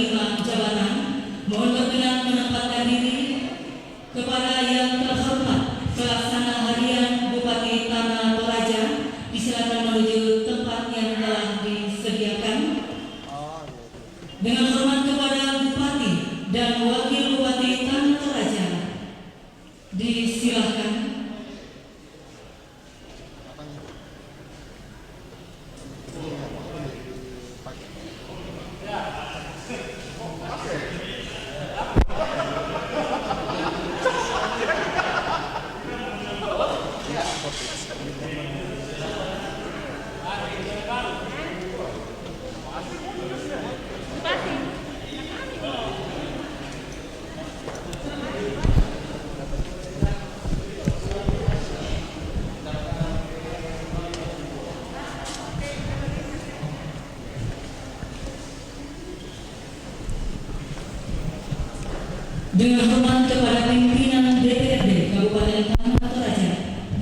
menerima jabatan, mohon berkenan menempatkan diri. Kepada yang terhormat Pelaksana Harian Bupati Tanah Toraja, disilakan menuju tempat yang telah disediakan. Dengan hormat kepada Bupati dan Wakil Bupati Tanah Toraja, disilakan. Dengan hormat kepada pimpinan DPRD Kabupaten Tanah Toraja,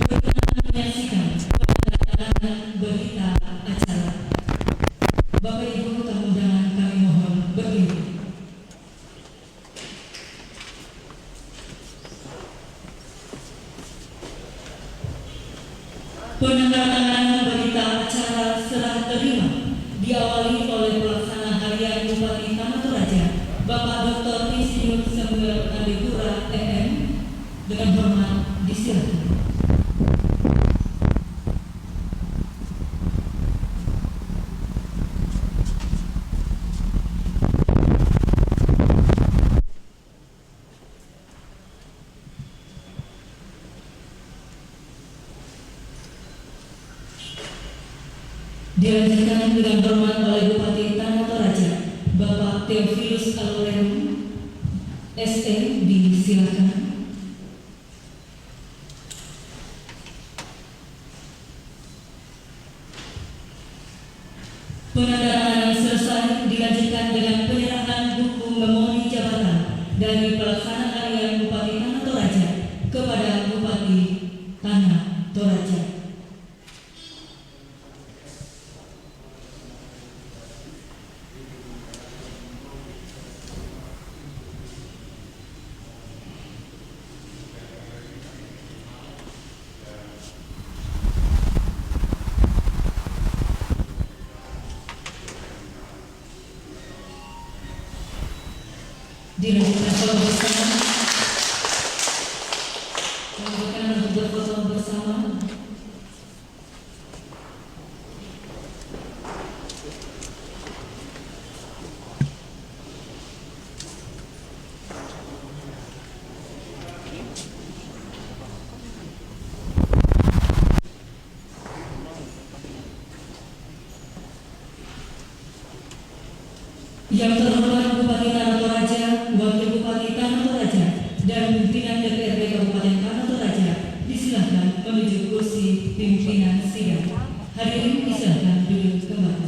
berkenan menyaksikan penandatanganan berita acara. Bapak Ibu tamu undangan, kami mohon berdiri. Penandatanganan berita acara serah terima diawali oleh Pelaksana Harian Bupati Tanah Toraja, Bapak Dr. Insinyur Samuel Andegura MM. Dengan hormat disilakan. Dilanjutkan dengan hormat oleh Bupati Tanah Toraja, Bapak Theophilus Alurem SM, disilakan. Penandatanganan selesai, dilanjutkan dengan penyerahan buku memori jabatan dari Pelaksana Harian Bupati Tanah Toraja kepada Bupati Tanah Toraja. Dilanjutkan foto bersama. Dilanjutkan untuk berfoto bersama. Yang terhormat Bupati Tanah Toraja, Wakil Bupati Tanah Toraja, dan pimpinan DPRD Kabupaten Tanah Toraja, disilakan menuju kursi pimpinan sidang. Hadirin disilakan duduk kembali.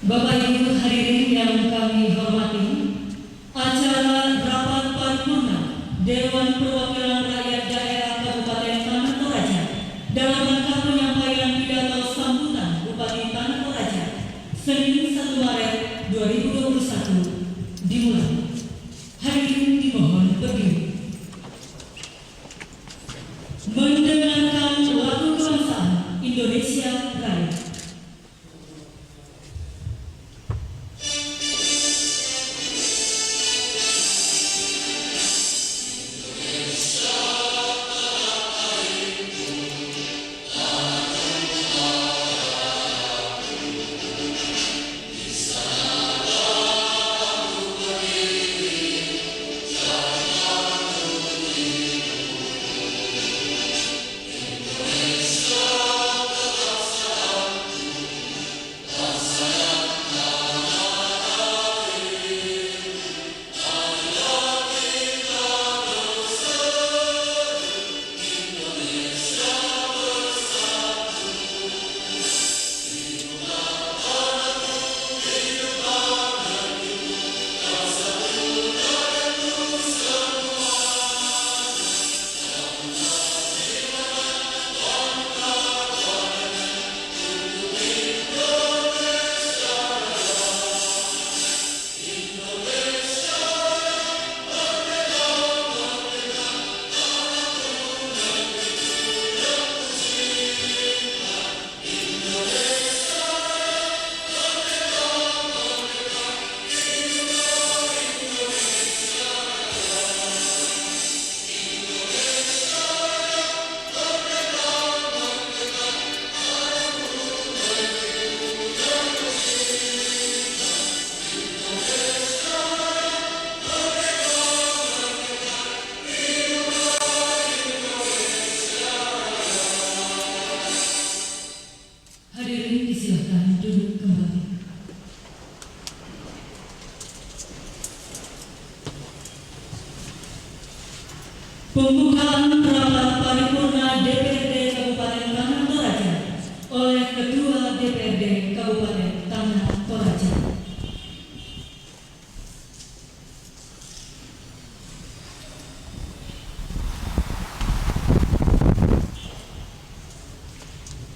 Bapak Ibu hadirin yang kami hormati, acara rapat paripurna Dewan Perwakilan Rakyat Daerah Kabupaten Tanah Toraja dalam rangka penyampaian pidato sambutan Bupati Tanah Toraja Senin 1 Maret 2021 dimulai. Hadirin dimohon berdiri. Mendengarkan lagu kebangsaan Indonesia Raya. Indonesia Pembukaan rapat paripurna DPRD Kabupaten Tanah Toraja oleh Ketua DPRD Kabupaten Tanah Toraja.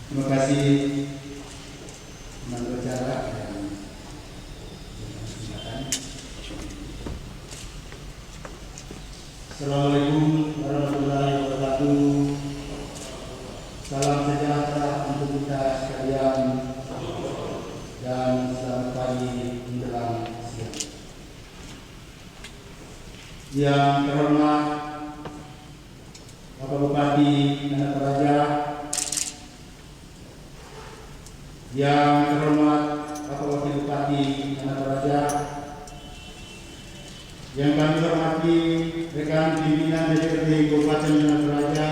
Terima kasih teman bicara dan kesempatan. Assalamualaikum warahmatullahi wabarakatuh. Salam sejahtera untuk kita sekalian dan selamat pagi menjelang siang. Yang terhormat Bapak Bupati Tanah Toraja, yang terhormat Bapak Wakil Bupati Tanah Toraja, yang kami hormati rekan pimpinan DPRD Kabupaten Tanah Toraja,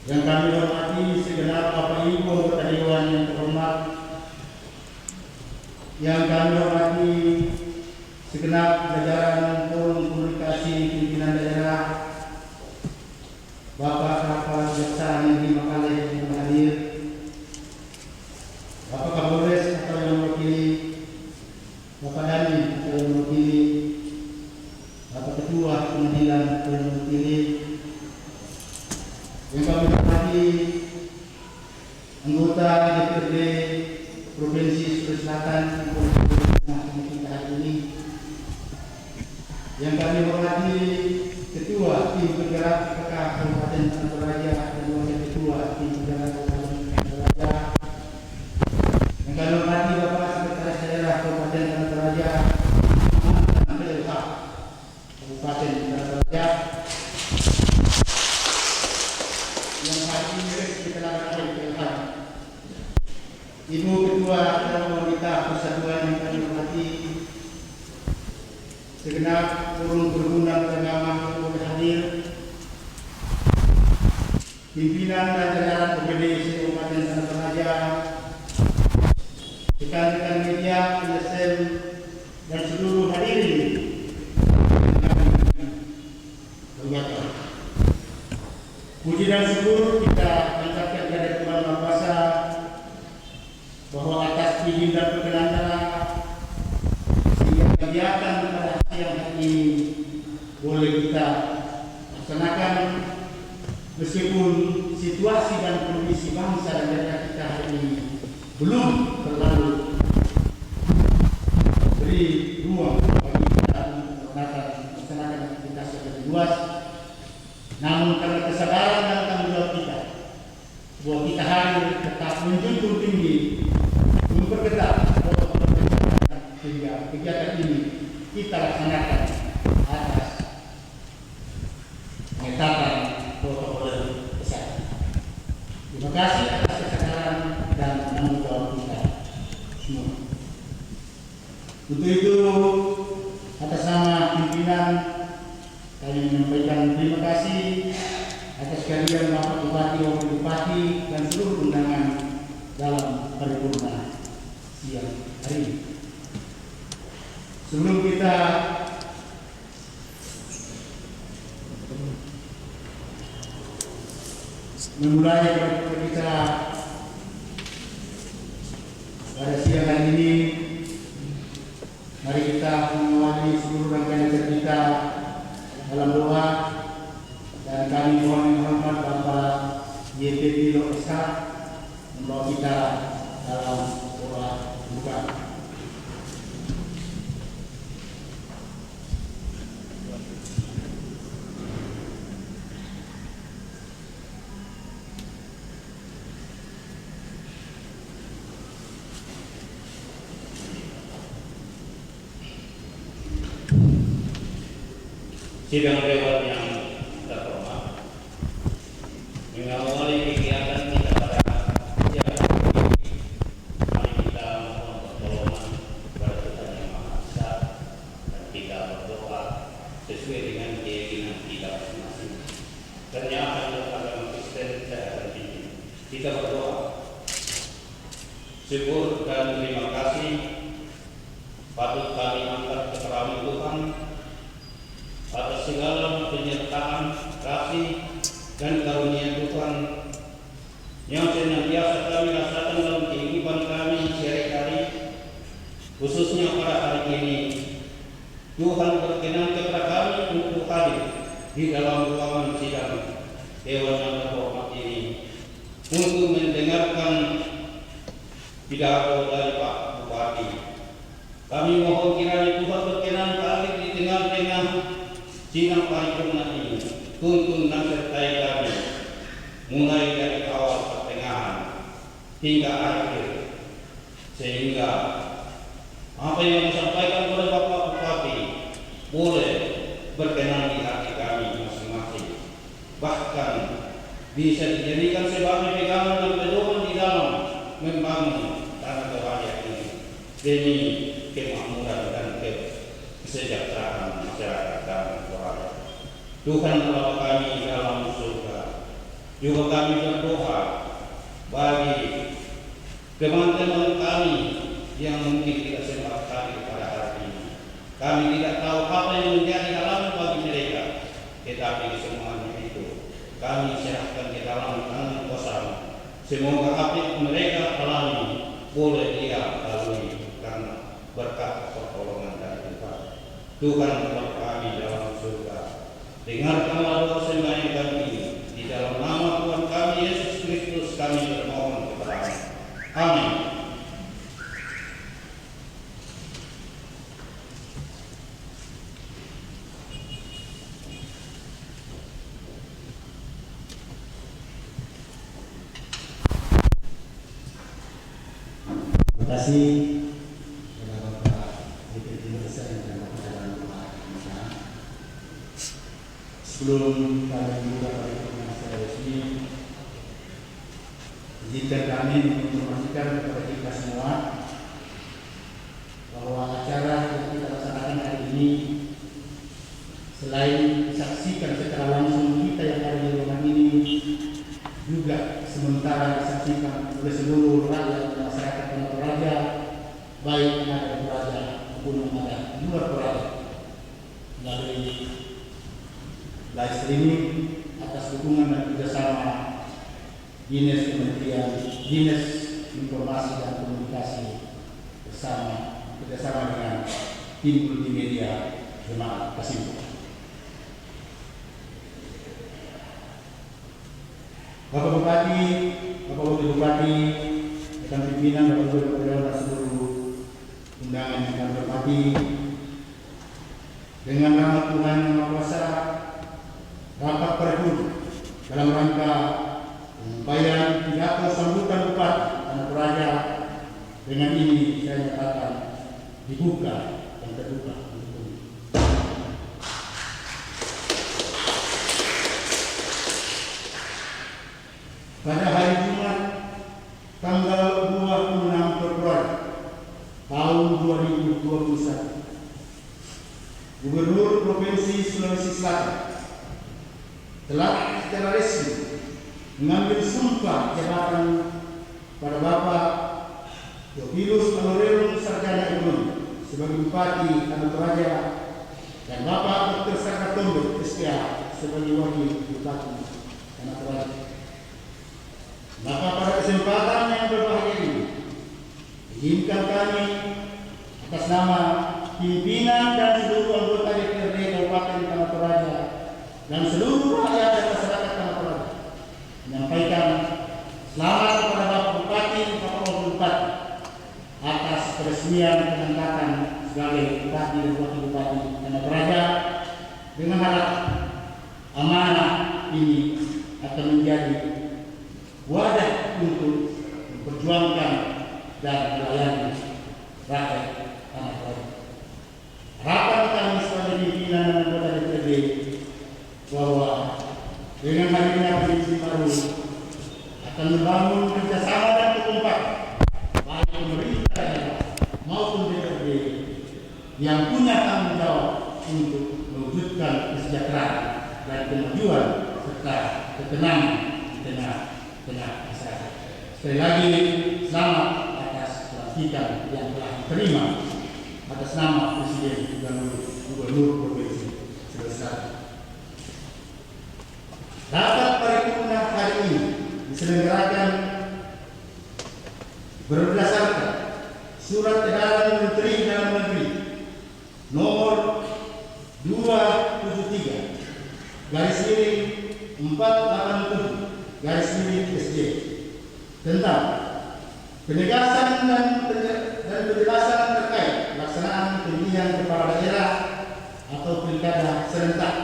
yang kami hormati segenap Bapak Ibu anggota Dewan yang terhormat, yang kami hormati segenap jajaran Forum Komunikasi Pimpinan Daerah, Bapak Kapal Jaksa Negeri Makaleh yang hadir, Bapak Kapolres atau yang mewakili, Bapak Dani atau yang mewakili, Bapak Ketua Pengadilan atau yang mewakili, yang kami hormati anggota DPRD Provinsi Sulawesi Selatan yang kita hari ini, yang kami hormati Ketua Tim Penggerak PKK Kabupaten Tanah Toraja dan Wakil Ketua Tim Penggerak Kabupaten Tanah Toraja, yang kami hormati Bapak Sekretaris Daerah Kabupaten Tanah Toraja, Kabupaten Tanah Toraja, yang hari ini kita lakukan PLH, Ibu Ketua Dewan Wanita Persatuan yang kami hormati, segenap forum berguna beragama yang boleh hadir, pimpinan dan jajaran OPD Kabupaten Tanah Toraja, rekan-rekan media, LSM, dan seluruh hadirin yang kami. Puji dan syukur kita panjatkan kepada Tuhan Maha Kuasa bahwa atas izin dan perkenan sehingga kegiatan pada siang hari ini boleh kita laksanakan meskipun situasi dan kondisi bangsa dan negara kita hari ini belum terlalu beri ruang bagi kita untuk melaksanakan aktivitas yang lebih luas. Namun karena kesadaran dan tanggung jawab kita bahwa kita harus tetap menjunjung tinggi, memperketat protokol kesehatan sehingga kegiatan ini kita laksanakan atas pengetatan protokol kesehatan. Terima kasih atas kesadaran dan tanggung jawab kita semua. Untuk itu, atas nama pimpinan kami menyampaikan terima kasih atas kehadiran Bapak Bupati, Wakil Bupati, dan seluruh undangan dalam paripurna siang hari ini. Sebelum kita memulai paripurna kita pada siang hari ini, mari kita mengawali seluruh rangkaian acara kita dalam doa, dan kami mohon yang hormat Bapak YPP LOSK membawa kita dalam doa buka. Sidang Dewan yang terhormat, mengawali kegiatan kita pada siang hari ini, mari kita mohon pertolongan kepada Tuhan Yang Maha Esa dan kita berdoa sesuai dengan keyakinan kita masing-masing. Ternyata dalam agama Kristen saya akan pimpin. Kita berdoa. Syukur dan terima kasih patut kami angkat keterangan Tuhan atas atas segala penyertaan, kasih, dan karunia Tuhan yang senantiasa kami rasakan dalam kehidupan kami sehari-hari, khususnya pada hari ini. Tuhan berkenan kepada kami untuk hadir di dalam ruangan sidang Dewan yang terhormat ini untuk mendengarkan pidato dari Pak Bupati. Kami mohon kiranya Tuhan berkenan hadir di tengah-tengah sidang paripurna ini, tuntun dan sertai kami mulai dari awal pertengahan hingga akhir, sehingga apa yang disampaikan oleh Bapak Bupati boleh berkenan di hati kami masing-masing, bahkan bisa dijadikan sebagai pegangan dan pedoman di dalam membangun tanah Toraja ini demi kemakmuran dan kesejahteraan masyarakat tanah Toraja. Tuhan Allah kami dalam surga, juga kami berdoa bagi teman-teman kami yang mungkin tidak sempat hadir pada hari ini. Kami tidak tahu apa yang menjadi halangan bagi mereka, tetapi di semuanya itu kami serahkan ke dalam tangan kuasa-Mu. Semoga apa yang mereka alami boleh dia lalui karena berkat pertolongan dari Tuhan. Tuhan Allah kami dalam surga, dengarkanlah doa sembahyang kami ini. Di dalam nama Tuhan kami Yesus Kristus kami bermohon kepada-Mu. Amin. Terima kasih kepada Bapak DPD Desa dan Bapak Dalam Kita. Sebelum kami membuka paripurna secara resmi, izinkan kami menginformasikan kepada kita semua bahwa acara yang kita laksanakan hari ini selain disaksikan secara langsung kita yang ada di ruangan ini, juga sementara disaksikan oleh seluruh rakyat masyarakat Tanah Toraja, baik yang ada di Toraja maupun yang ada di luar Toraja, melalui live streaming atas dukungan dan kerjasama Dinas Informasi dan Komunikasi kerjasama dengan tim multimedia Jemaat Kasim. Bapak Bupati, Bapak Wakil Bupati, rekan pimpinan, Bapak Ibu dan seluruh undangan yang kami hormati, dengan rahmat Tuhan Yang Maha Kuasa, rapat paripurna dalam rangka penyampaian pidato sambutan Bupati Tanah Toraja dengan ini saya nyatakan dibuka dan terbuka. Pada hari Jumat tanggal 26 Februari tahun 2021, Gubernur Provinsi Sulawesi Selatan telah secara resmi mengambil sumpah jabatan pada Bapak Theophilus Honorarium Sarjana Ekonomi sebagai Bupati Tanah Toraja dan Bapak Dr. Sarkatombe SPA sebagai Wakil Bupati Tanah Toraja. Maka pada kesempatan yang berbahagia ini, izinkan kami atas nama pimpinan dan seluruh anggota DPRD Kabupaten Tanah Toraja dan seluruh rakyat dan masyarakat Tanah Toraja menyampaikan selamat kepada Bapak Bupati, Bapak Wakil Bupati atas peresmian pengangkatan sebagai Bupati dan Wakil Bupati Tanah Toraja, dengan harap amanah ini akan menjadi wadah untuk memperjuangkan dan melayani rakyat Tanah Toraja. Harapan kami sebagai pimpinan dan anggota DPRD bahwa dengan hadirnya pemimpin baru akan membangun kerjasama dan kekompakan baik pemerintah maupun DPRD yang punya tanggung jawab untuk mewujudkan kesejahteraan dan kemajuan serta ketenangan di tengah masyarakat. Sekali lagi selamat atas pelantikan yang telah diterima atas nama Presiden dan Gubernur Provinsi Selesai. Rapat paripurna hari ini diselenggarakan berdasarkan Surat Edaran Menteri Dalam Negeri nomor 273/487/SJ tentang penegasan dan penjelasan terkait pelaksanaan pemilihan kepala daerah atau pilkada serentak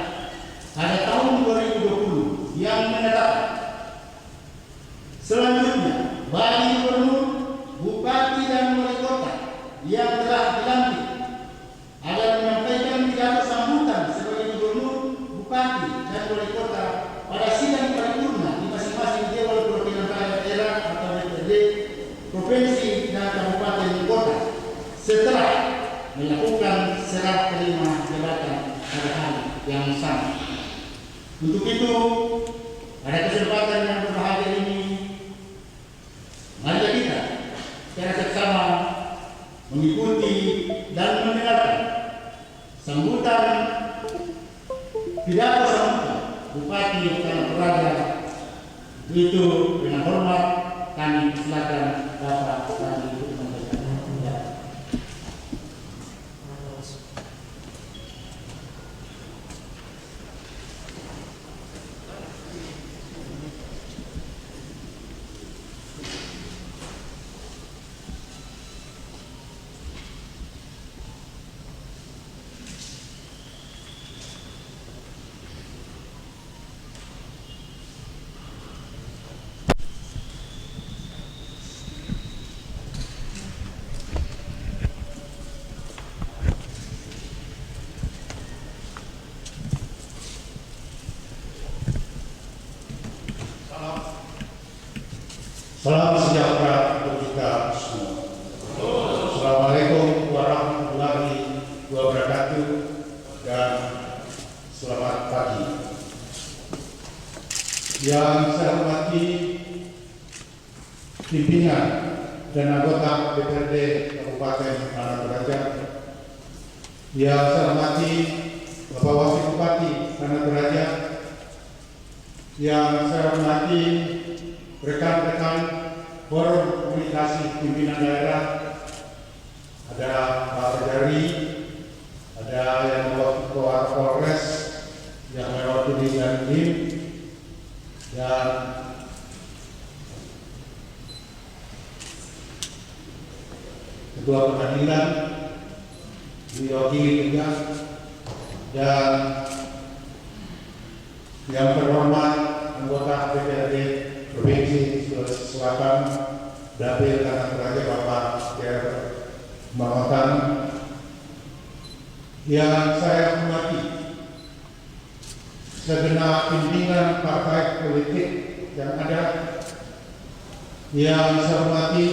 pada tahun 2020 yang menetapkan selanjutnya bagi gubernur, bupati dan wali kota yang telah dilantik agar menyampaikan pidato sambutan sebagai gubernur, bupati dan wali kota pada sidang paripurna di masing-masing dewan perwakilan rakyat daerah atau DPRD provinsi dan kabupaten kota setelah melakukan serah terima jabatan pada hari yang sama. Untuk itu, pada kesempatan yang berbahagia ini, mari kita secara seksama mengikuti dan mendengarkan sambutan pidato sambutan Bupati Tanah Toraja. Itu dengan hormat kami silakan Bapak Tadi untuk menyampaikan pidato. Salam sejahtera untuk kita semua. Assalamualaikum warahmatullahi wabarakatuh dan selamat pagi. Yang saya hormati pimpinan dan anggota DPRD Kabupaten Tanah Toraja. Yang saya hormati Bapak Wakil Bupati Tanah Toraja. Yang saya hormati rekan-rekan forum komunikasi pimpinan daerah, ada Pak Dari, ada yang mewakili Polres, yang mewakili Dandim, dan Ketua Pengadilan diwakili juga, dan yang terhormat anggota DPRD Provinsi Sulawesi Selatan, Dapil Tanah Toraja Bapak Jer Mamatan. Yang saya hormati segenap pimpinan partai politik yang ada, yang saya hormati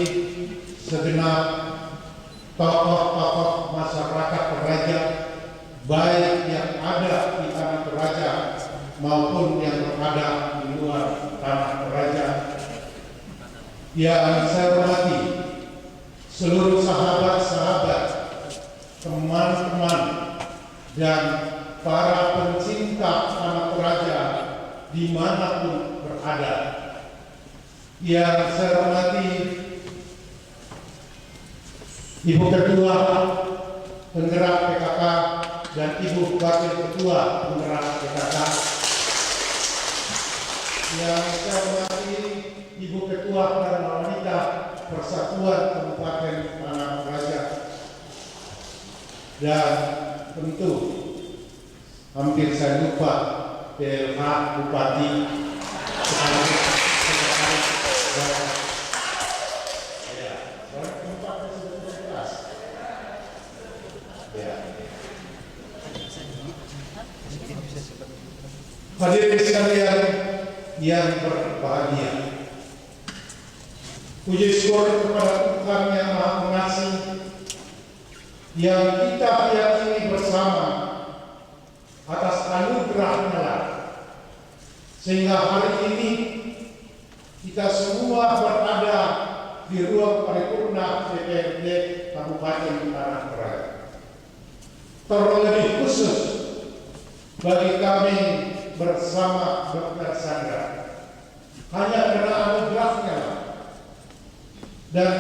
segenap tokoh-tokoh masyarakat Toraja, baik yang ada di Tanah Toraja maupun yang berada di luar Tanah Toraja. Yang saya hormati seluruh sahabat-sahabat, teman-teman dan para pencinta Tanah Toraja dimanapun berada. Yang saya hormati Ibu Ketua Penggerak PKK dan Ibu Wakil Ketua Penggerak PKK. Yang saya hormati Ibu Ketua dan Wanita Persatuan Kabupaten Tanah Toraja. Dan tentu hampir saya lupa PLH Bupati hadirin sekalian yang berbahagia, puji syukur kepada Tuhan yang Maha Pengasih yang kita yakini bersama atas anugerah-Nya, sehingga hari ini kita semua berada di ruang paripurna DPRD Kabupaten Tanah Toraja. Terlebih khusus bagi kami bersama Dr. Sandra. Hanya karena anugerahnya dan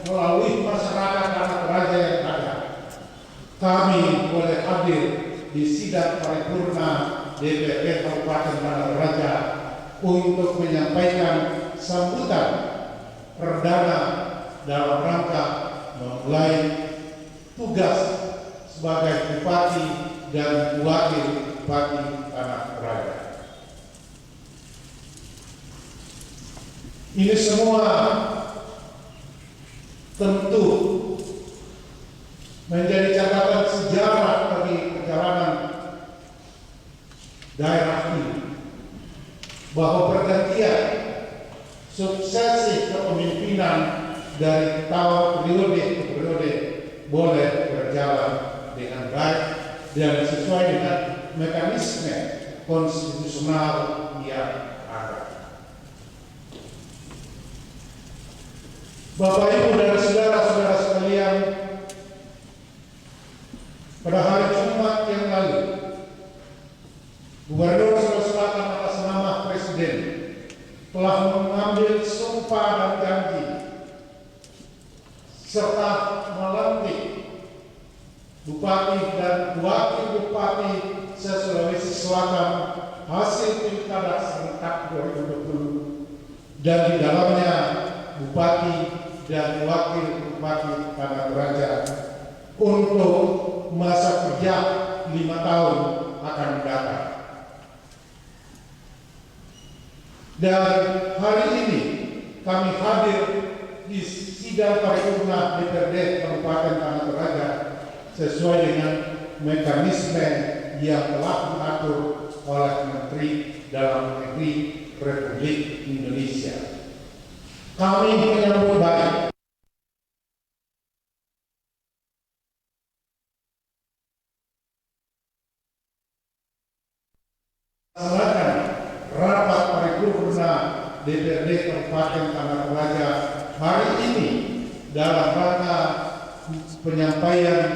melalui masyarakat Tanah Toraja yang ada, kami boleh hadir di sidang paripurna DPRD Kabupaten Tanah Toraja untuk menyampaikan sambutan perdana dalam rangka memulai tugas sebagai Bupati dan Wakil Bupati Tanah Toraja. Ini semua tentu menjadi catatan sejarah bagi perjalanan daerah ini, bahwa pergantian suksesi kepemimpinan dari tahun periode ke periode boleh berjalan dengan baik dan sesuai dengan mekanisme konstitusional yang ada. Bapak, Ibu, dan saudara-saudara sekalian, pada hari Jumat yang lalu, Gubernur Sulawesi Selatan atas nama Presiden telah mengambil sumpah dan janji serta melantik Bupati dan Wakil Bupati se-Sulawesi Selatan hasil Pilkada serentak 2020, dan di dalamnya Bupati dan Wakil Bupati Tanah Toraja untuk masa kerja 5 tahun akan mendatang. Dan hari ini kami hadir di sidang paripurna DPRD Kabupaten Tanah Toraja sesuai dengan mekanisme yang telah diatur oleh Menteri Dalam Negeri Republik Indonesia. Kami menyambut baik melaksanakan rapat paripurna DPRD Kabupaten Tanah Toraja hari ini dalam rangka penyampaian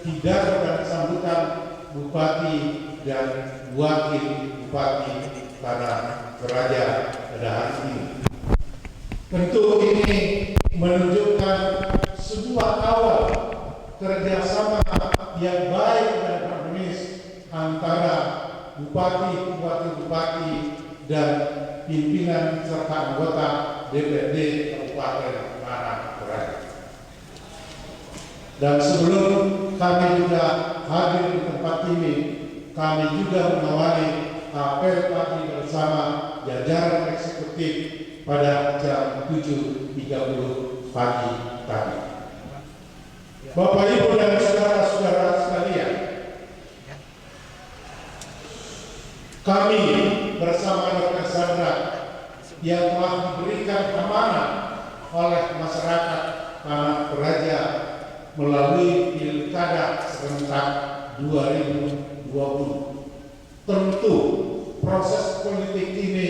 pidato dan sambutan Bupati dan Wakil Bupati Tanah Toraja pada hari ini. Tentu ini menunjukkan sebuah awal kerjasama yang baik dan harmonis antara Bupati, Wakil Bupati, dan pimpinan serta anggota DPRD Kabupaten Tanah Toraja. Dan sebelum kami juga hadir di tempat ini, kami juga mengawali apel pagi bersama jajaran eksekutif pada jam 7.30 pagi tadi. Bapak, Ibu, dan saudara-saudara sekalian, kami bersama Dr. Sandra yang telah diberikan amanah oleh masyarakat Tanah Toraja melalui Pilkada serentak 2020. Tentu proses politik ini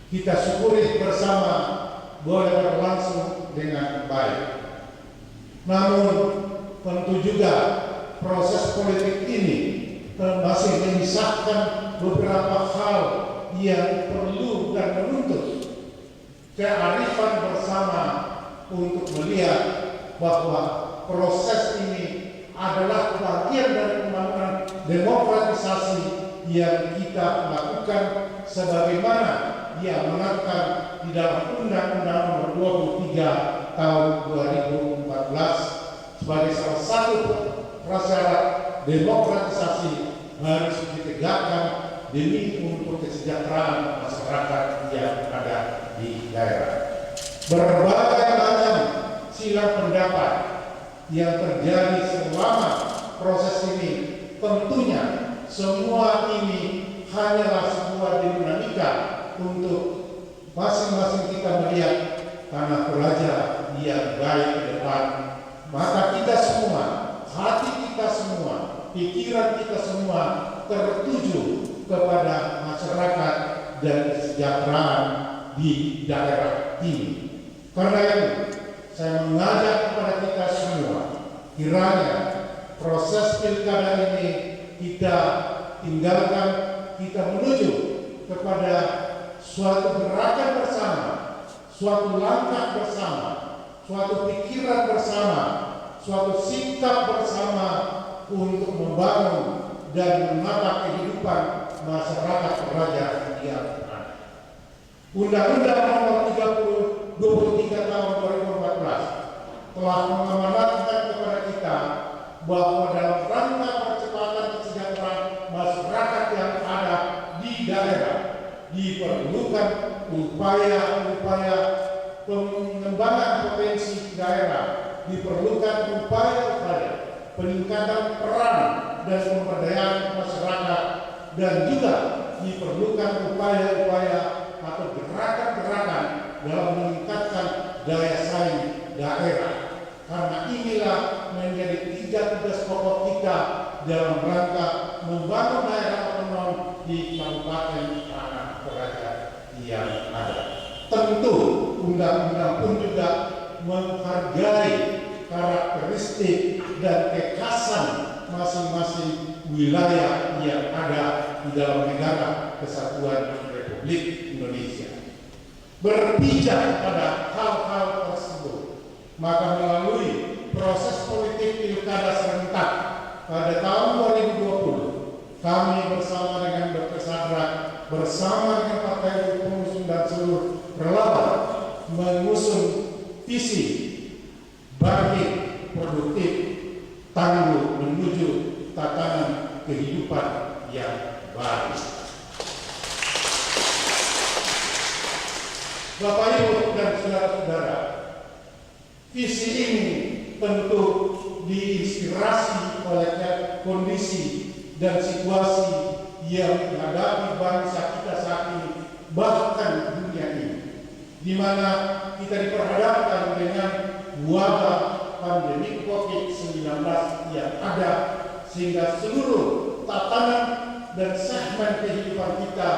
kita syukuri bersama boleh berlangsung dengan baik. Namun tentu juga proses politik ini masih menyisakan beberapa hal yang perlu dan menuntut kearifan bersama untuk melihat bahwa proses ini adalah bagian dari pembangunan demokratisasi yang kita lakukan sebagaimana yang mengatur di dalam Undang-Undang Nomor 23 Tahun 2014 sebagai salah satu prasyarat demokratisasi harus ditegakkan demi untuk kesejahteraan masyarakat yang ada di daerah. Berbagai macam silang pendapat yang terjadi selama proses ini, tentunya semua ini hanyalah sebuah dinamika untuk masing-masing kita melihat Tanah Toraja yang baik ke depan. Maka kita semua, hati kita semua, pikiran kita semua tertuju kepada masyarakat dan kesejahteraan di daerah ini. Karena itu, saya mengajak kepada kita semua, kiranya proses pilkada ini kita tinggalkan kita menuju kepada suatu gerakan bersama, suatu langkah bersama, suatu pikiran bersama, suatu sikap bersama untuk membangun dan menata kehidupan masyarakat Toraja yang ada. Undang-Undang Nomor 23 Tahun 2014 telah mengamanatkan kepada kita bahwa dalam rangka percepatan kesejahteraan masyarakat yang ada di daerah diperlukan upaya-upaya pengembangan potensi daerah, diperlukan upaya-upaya peningkatan peran dan pemberdayaan masyarakat, dan juga diperlukan upaya-upaya atau gerakan-gerakan dalam meningkatkan daya saing daerah. Karena inilah menjadi 3 tugas pokok kita dalam rangka membangun daerah otonom di Kabupaten Tanah Toraja yang ada. Tentu undang-undang pun juga menghargai karakteristik dan kekhasan masing-masing wilayah yang ada di dalam negara Kesatuan Republik Indonesia. Berpijak pada hal-hal tersebut, maka melalui proses politik pilkada serentak pada tahun 2020, kami bersama dengan Dr. Sadrak, bersama dengan partai pengusung dan seluruh relawan mengusung visi bangkit produktif tangguh menuju tatanan kehidupan yang baru. Bapak Ibu dan saudara-saudara, visi ini tentu diinspirasi oleh kondisi dan situasi yang dihadapi bangsa kita saat ini, bahkan dunia ini, di mana kita diperhadapkan dengan wabah pandemi COVID-19 yang ada, sehingga seluruh tatanan dan segmen kehidupan kita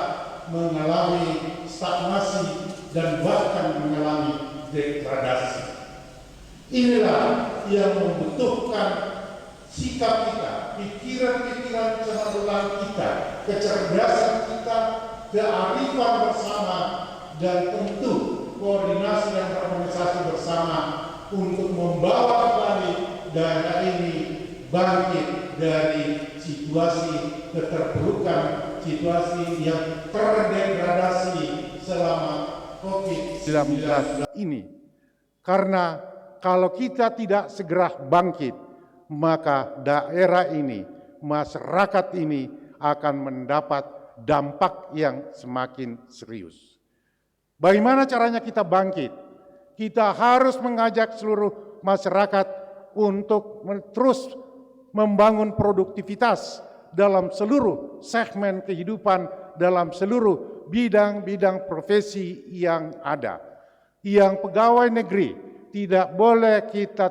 mengalami stagnasi dan bahkan mengalami degradasi. Inilah yang membutuhkan sikap kita, pikiran-pikiran cemerlang kita, kecerdasan kita, kearifan bersama, dan tentu koordinasi dan harmonisasi bersama untuk membawa kembali daerah ini bangkit dari situasi keterpurukan, situasi yang terdegradasi selama COVID-19 ini. Karena kalau kita tidak segera bangkit, maka daerah ini, masyarakat ini akan mendapat dampak yang semakin serius. Bagaimana caranya kita bangkit? Kita harus mengajak seluruh masyarakat untuk terus membangun produktivitas dalam seluruh segmen kehidupan, dalam seluruh bidang-bidang profesi yang ada. Yang pegawai negeri tidak boleh kita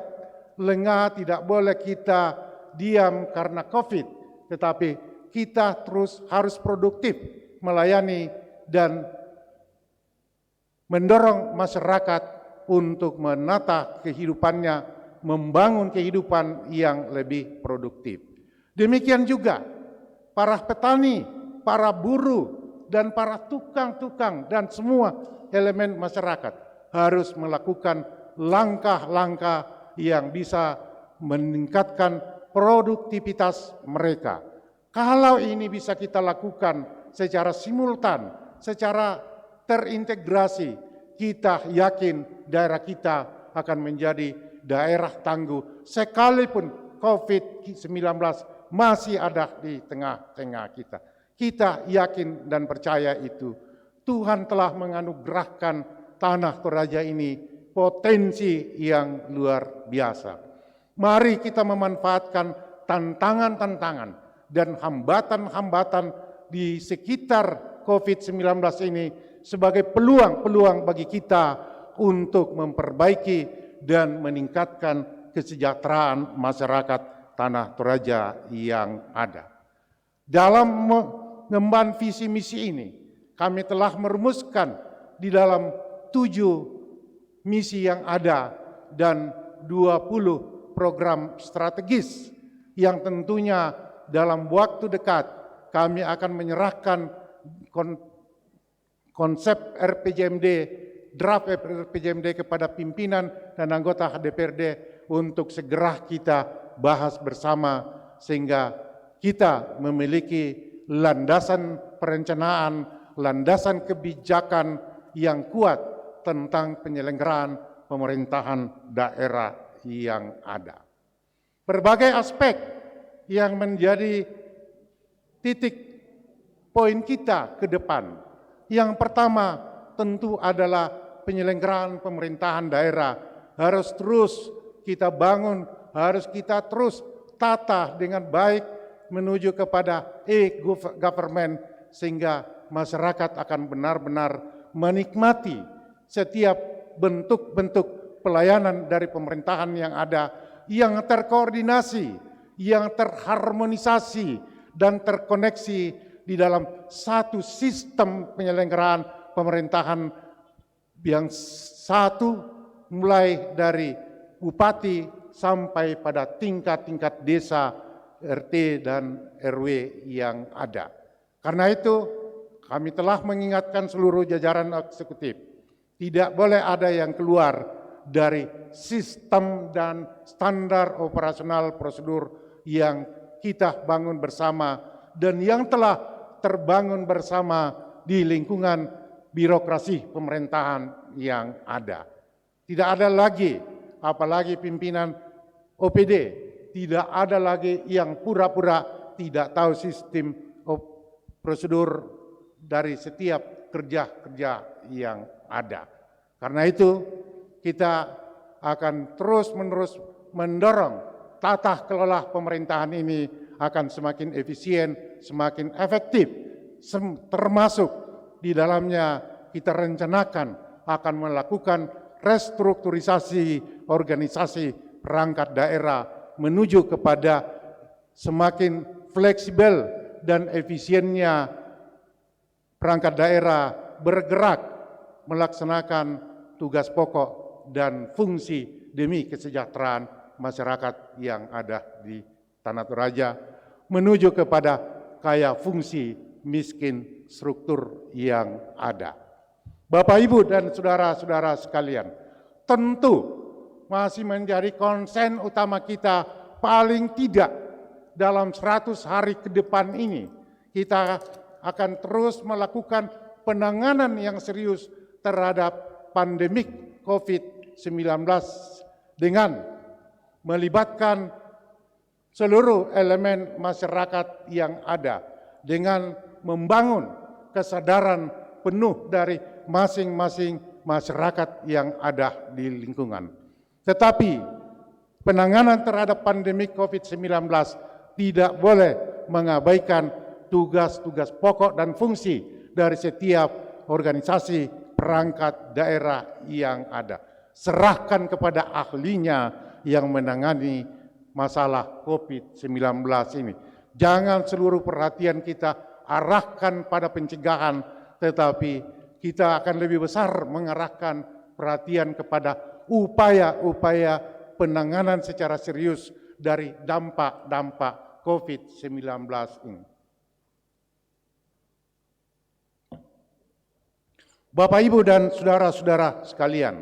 lengah, tidak boleh kita diam karena COVID, tetapi kita terus harus produktif melayani dan mendorong masyarakat untuk menata kehidupannya, membangun kehidupan yang lebih produktif. Demikian juga para petani, para buruh, dan para tukang-tukang dan semua elemen masyarakat harus melakukan langkah-langkah yang bisa meningkatkan produktivitas mereka. Kalau ini bisa kita lakukan secara simultan, secara terintegrasi, kita yakin daerah kita akan menjadi daerah tangguh sekalipun COVID-19 masih ada di tengah-tengah kita. Kita yakin dan percaya itu. Tuhan telah menganugerahkan tanah Toraja ini potensi yang luar biasa. Mari kita memanfaatkan tantangan-tantangan dan hambatan-hambatan di sekitar COVID-19 ini sebagai peluang-peluang bagi kita untuk memperbaiki dan meningkatkan kesejahteraan masyarakat tanah Toraja yang ada. Dalam mengemban visi misi ini, kami telah merumuskan di dalam 7 misi yang ada dan 20 program strategis yang tentunya dalam waktu dekat kami akan menyerahkan konsep RPJMD, draft RPJMD kepada pimpinan dan anggota DPRD untuk segera kita bahas bersama sehingga kita memiliki landasan perencanaan, landasan kebijakan yang kuat tentang penyelenggaraan pemerintahan daerah yang ada. Berbagai aspek yang menjadi titik poin kita ke depan. Yang pertama tentu adalah penyelenggaraan pemerintahan daerah harus terus kita bangun, harus kita terus tata dengan baik menuju kepada e-government sehingga masyarakat akan benar-benar menikmati setiap bentuk-bentuk pelayanan dari pemerintahan yang ada, yang terkoordinasi, yang terharmonisasi dan terkoneksi di dalam satu sistem penyelenggaraan pemerintahan yang satu, mulai dari bupati sampai pada tingkat-tingkat desa, RT dan RW yang ada. Karena itu kami telah mengingatkan seluruh jajaran eksekutif, tidak boleh ada yang keluar dari sistem dan standar operasional prosedur yang kita bangun bersama dan yang telah terbangun bersama di lingkungan birokrasi pemerintahan yang ada. Tidak ada lagi, apalagi pimpinan OPD, tidak ada lagi yang pura-pura tidak tahu sistem prosedur dari setiap kerja-kerja yang ada. Karena itu kita akan terus-menerus mendorong tata kelola pemerintahan ini akan semakin efisien, semakin efektif, termasuk di dalamnya kita rencanakan akan melakukan restrukturisasi organisasi perangkat daerah menuju kepada semakin fleksibel dan efisiennya perangkat daerah bergerak melaksanakan tugas pokok dan fungsi demi kesejahteraan masyarakat yang ada di Tanah Toraja menuju kepada kaya fungsi miskin struktur yang ada. Bapak, Ibu, dan saudara-saudara sekalian, tentu masih menjadi konsen utama kita paling tidak dalam 100 hari ke depan ini. Kita akan terus melakukan penanganan yang serius terhadap pandemik COVID-19 dengan melibatkan seluruh elemen masyarakat yang ada dengan membangun kesadaran penuh dari masing-masing masyarakat yang ada di lingkungan. Tetapi penanganan terhadap pandemi COVID-19 tidak boleh mengabaikan tugas-tugas pokok dan fungsi dari setiap organisasi perangkat daerah yang ada. Serahkan kepada ahlinya yang menangani masalah COVID-19 ini. Jangan seluruh perhatian kita arahkan pada pencegahan, tetapi kita akan lebih besar mengarahkan perhatian kepada upaya-upaya penanganan secara serius dari dampak-dampak COVID-19 ini. Bapak, Ibu, dan saudara-saudara sekalian,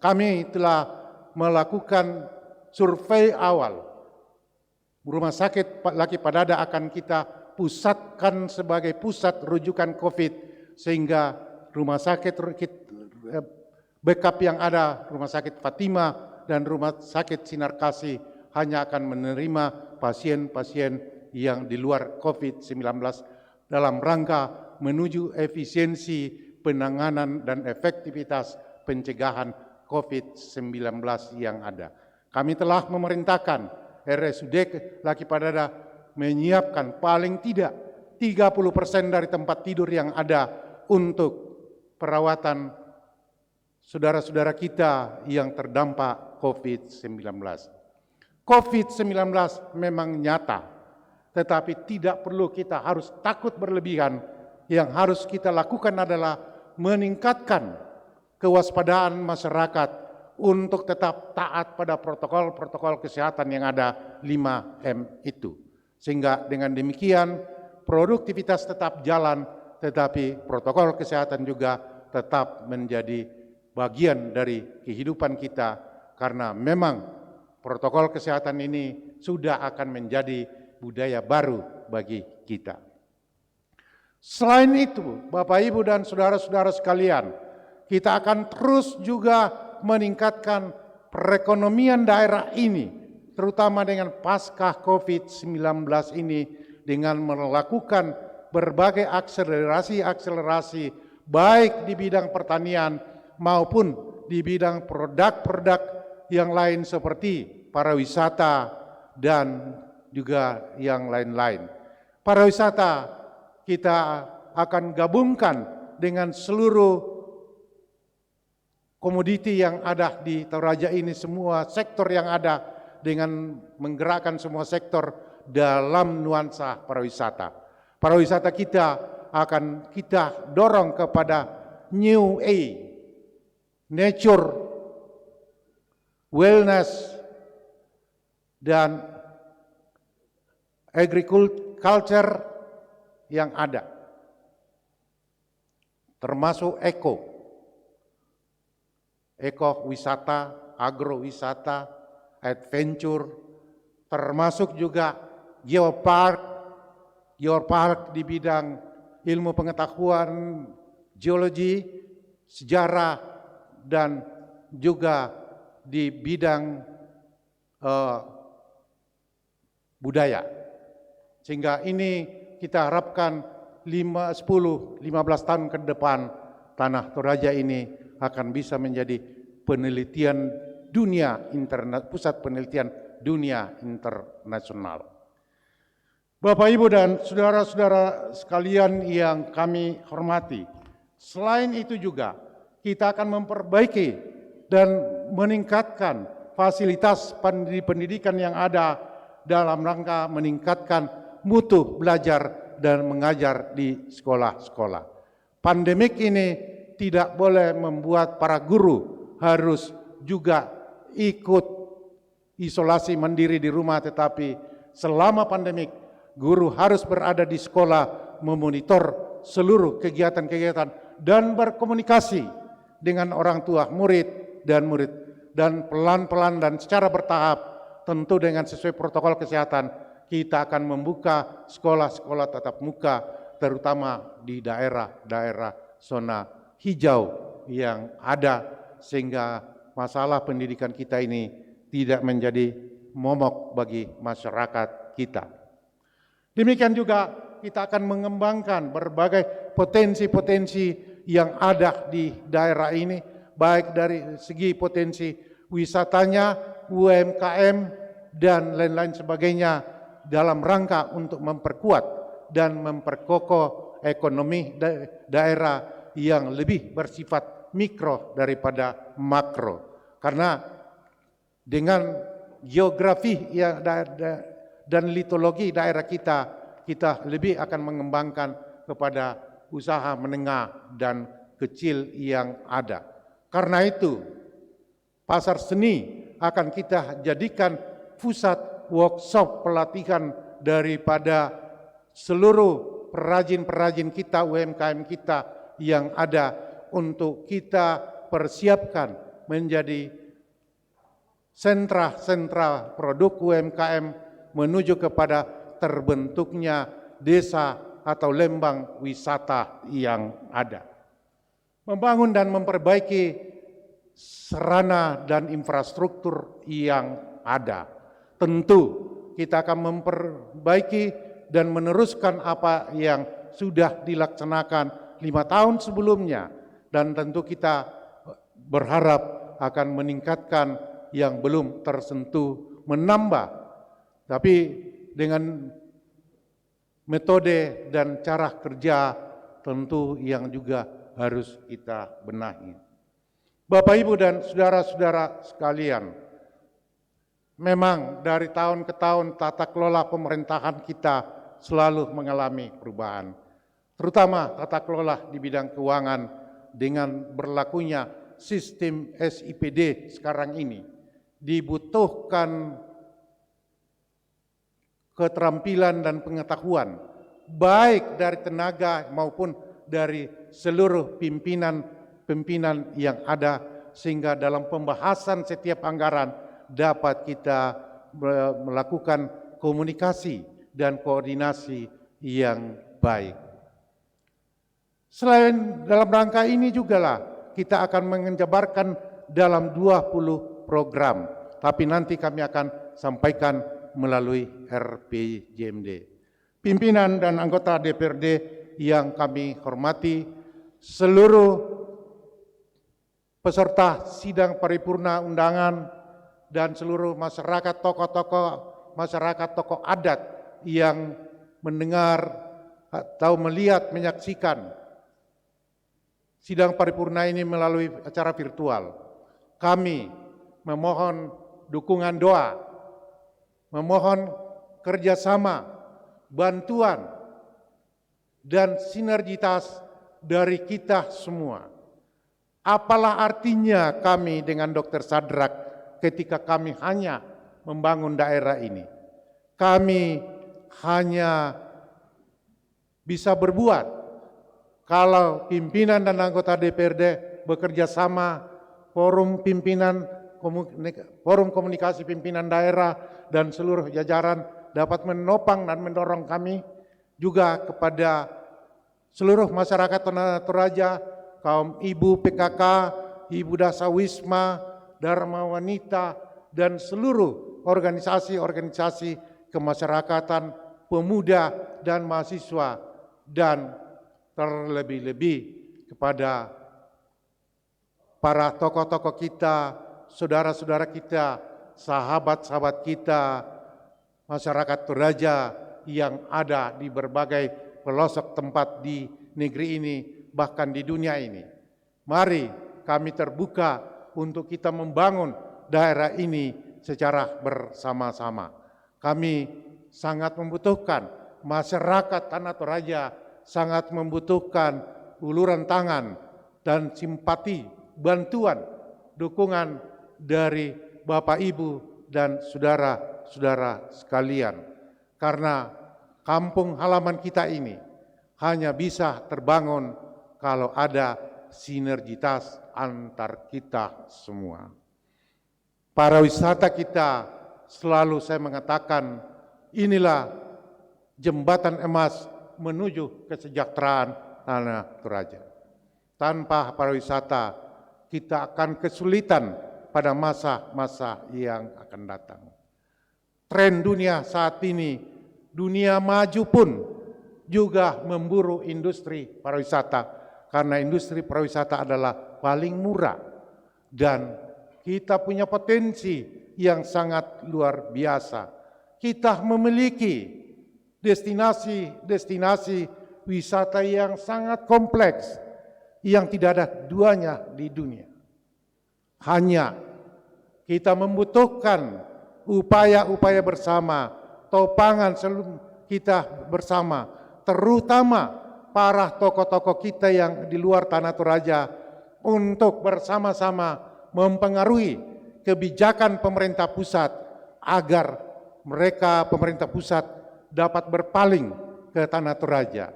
kami telah melakukan survei awal. Rumah sakit Laki Padada akan kita pusatkan sebagai pusat rujukan COVID, sehingga rumah sakit backup yang ada, Rumah Sakit Fatima dan Rumah Sakit Sinar Kasih hanya akan menerima pasien-pasien yang di luar COVID-19 dalam rangka menuju efisiensi penanganan dan efektivitas pencegahan COVID-19 yang ada. Kami telah memerintahkan RSUD Laki Padada menyiapkan paling tidak 30% dari tempat tidur yang ada untuk perawatan saudara-saudara kita yang terdampak COVID-19. COVID-19 memang nyata, tetapi tidak perlu kita harus takut berlebihan. Yang harus kita lakukan adalah meningkatkan kewaspadaan masyarakat untuk tetap taat pada protokol-protokol kesehatan yang ada 5M itu. Sehingga dengan demikian produktivitas tetap jalan, tetapi protokol kesehatan juga tetap menjadi bagian dari kehidupan kita, karena memang protokol kesehatan ini sudah akan menjadi budaya baru bagi kita. Selain itu, Bapak, Ibu, dan saudara-saudara sekalian, kita akan terus juga meningkatkan perekonomian daerah ini, terutama dengan pasca COVID-19 ini, dengan melakukan berbagai akselerasi baik di bidang pertanian maupun di bidang produk-produk yang lain seperti pariwisata dan juga yang lain-lain. Pariwisata kita akan gabungkan dengan seluruh komoditi yang ada di Toraja ini, semua sektor yang ada, dengan menggerakkan semua sektor dalam nuansa pariwisata. Pariwisata kita akan kita dorong kepada New A, nature, wellness, dan agriculture yang ada, termasuk wisata, agrowisata, adventure, termasuk juga geopark di bidang ilmu pengetahuan, geologi, sejarah, dan juga di bidang budaya. Sehingga ini kita harapkan 10-15 tahun ke depan Tanah Toraja ini akan bisa menjadi penelitian dunia pusat penelitian dunia internasional. Bapak, Ibu, dan saudara-saudara sekalian yang kami hormati, selain itu juga kita akan memperbaiki dan meningkatkan fasilitas pendidikan yang ada dalam rangka meningkatkan mutu belajar dan mengajar di sekolah-sekolah. Pandemik ini tidak boleh membuat para guru harus juga ikut isolasi mandiri di rumah, tetapi selama pandemik guru harus berada di sekolah, memonitor seluruh kegiatan-kegiatan dan berkomunikasi dengan orang tua murid, dan pelan-pelan dan secara bertahap, tentu dengan sesuai protokol kesehatan, kita akan membuka sekolah-sekolah tatap muka, terutama di daerah-daerah zona hijau yang ada, sehingga masalah pendidikan kita ini tidak menjadi momok bagi masyarakat kita. Demikian juga kita akan mengembangkan berbagai potensi-potensi yang ada di daerah ini, baik dari segi potensi wisatanya, UMKM, dan lain-lain sebagainya, dalam rangka untuk memperkuat dan memperkokoh ekonomi daerah yang lebih bersifat mikro daripada makro. Karena dengan geografi dan litologi daerah kita lebih akan mengembangkan kepada usaha menengah dan kecil yang ada. Karena itu, pasar seni akan kita jadikan pusat workshop pelatihan daripada seluruh perajin-perajin kita, UMKM kita yang ada, untuk kita persiapkan menjadi sentra-sentra produk UMKM menuju kepada terbentuknya desa atau lembang wisata yang ada. Membangun dan memperbaiki sarana dan infrastruktur yang ada. Tentu kita akan memperbaiki dan meneruskan apa yang sudah dilaksanakan 5 tahun sebelumnya, dan tentu kita berharap akan meningkatkan yang belum tersentuh, menambah, tapi dengan metode dan cara kerja tentu yang juga harus kita benahi. Bapak, Ibu, dan saudara-saudara sekalian, memang dari tahun ke tahun tata kelola pemerintahan kita selalu mengalami perubahan, terutama tata kelola di bidang keuangan dengan berlakunya sistem SIPD sekarang ini. Dibutuhkan keterampilan dan pengetahuan baik dari tenaga maupun dari seluruh pimpinan yang ada, sehingga dalam pembahasan setiap anggaran dapat kita melakukan komunikasi dan koordinasi yang baik. Selain dalam rangka ini jugalah kita akan menjabarkan dalam 20 program, tapi nanti kami akan sampaikan melalui RPJMD. Pimpinan dan anggota DPRD yang kami hormati, seluruh peserta sidang paripurna undangan, dan seluruh masyarakat, masyarakat tokoh adat yang mendengar atau melihat, menyaksikan sidang paripurna ini melalui acara virtual. Kami memohon dukungan doa, memohon kerjasama, bantuan, dan sinergitas dari kita semua. Apalah artinya kami dengan Dr. Sadrak ketika kami hanya membangun daerah ini. Kami hanya bisa berbuat kalau pimpinan dan anggota DPRD bekerja sama, forum komunikasi pimpinan daerah dan seluruh jajaran dapat menopang dan mendorong kami, juga kepada seluruh masyarakat Toraja, kaum ibu PKK, ibu Dasawisma, Dharma Wanita, dan seluruh organisasi-organisasi kemasyarakatan, pemuda dan mahasiswa, dan terlebih-lebih kepada para tokoh-tokoh kita, saudara-saudara kita, sahabat-sahabat kita, masyarakat Toraja yang ada di berbagai pelosok tempat di negeri ini, bahkan di dunia ini. Mari kami terbuka untuk kita membangun daerah ini secara bersama-sama. Kami sangat membutuhkan, masyarakat Tanah Toraja sangat membutuhkan uluran tangan dan simpati, bantuan, dukungan dari Bapak Ibu dan saudara-saudara sekalian. Karena kampung halaman kita ini hanya bisa terbangun kalau ada sinergitas antar kita semua. Para wisata kita selalu saya mengatakan, inilah jembatan emas menuju kesejahteraan Tanah Toraja. Tanpa pariwisata kita akan kesulitan pada masa-masa yang akan datang. Tren dunia saat ini, dunia maju pun juga memburu industri pariwisata, karena industri pariwisata adalah paling murah dan kita punya potensi yang sangat luar biasa. Kita memiliki destinasi wisata yang sangat kompleks yang tidak ada duanya di dunia. Hanya kita membutuhkan upaya-upaya bersama, topangan kita bersama, terutama para tokoh-tokoh kita yang di luar Tanah Toraja, untuk bersama-sama mempengaruhi kebijakan pemerintah pusat agar mereka, pemerintah pusat, dapat berpaling ke Tanah Toraja.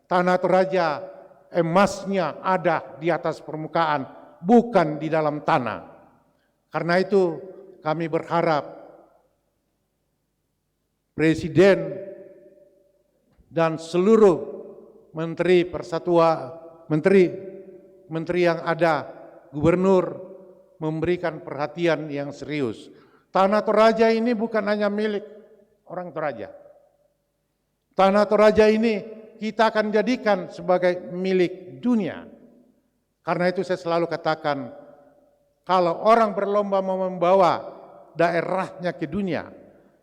Tanah Toraja emasnya ada di atas permukaan, bukan di dalam tanah. Karena itu kami berharap Presiden dan seluruh menteri menteri yang ada, gubernur, memberikan perhatian yang serius. Tanah Toraja ini bukan hanya milik orang Toraja. Tanah Toraja ini kita akan jadikan sebagai milik dunia. Karena itu saya selalu katakan, kalau orang berlomba mau membawa daerahnya ke dunia,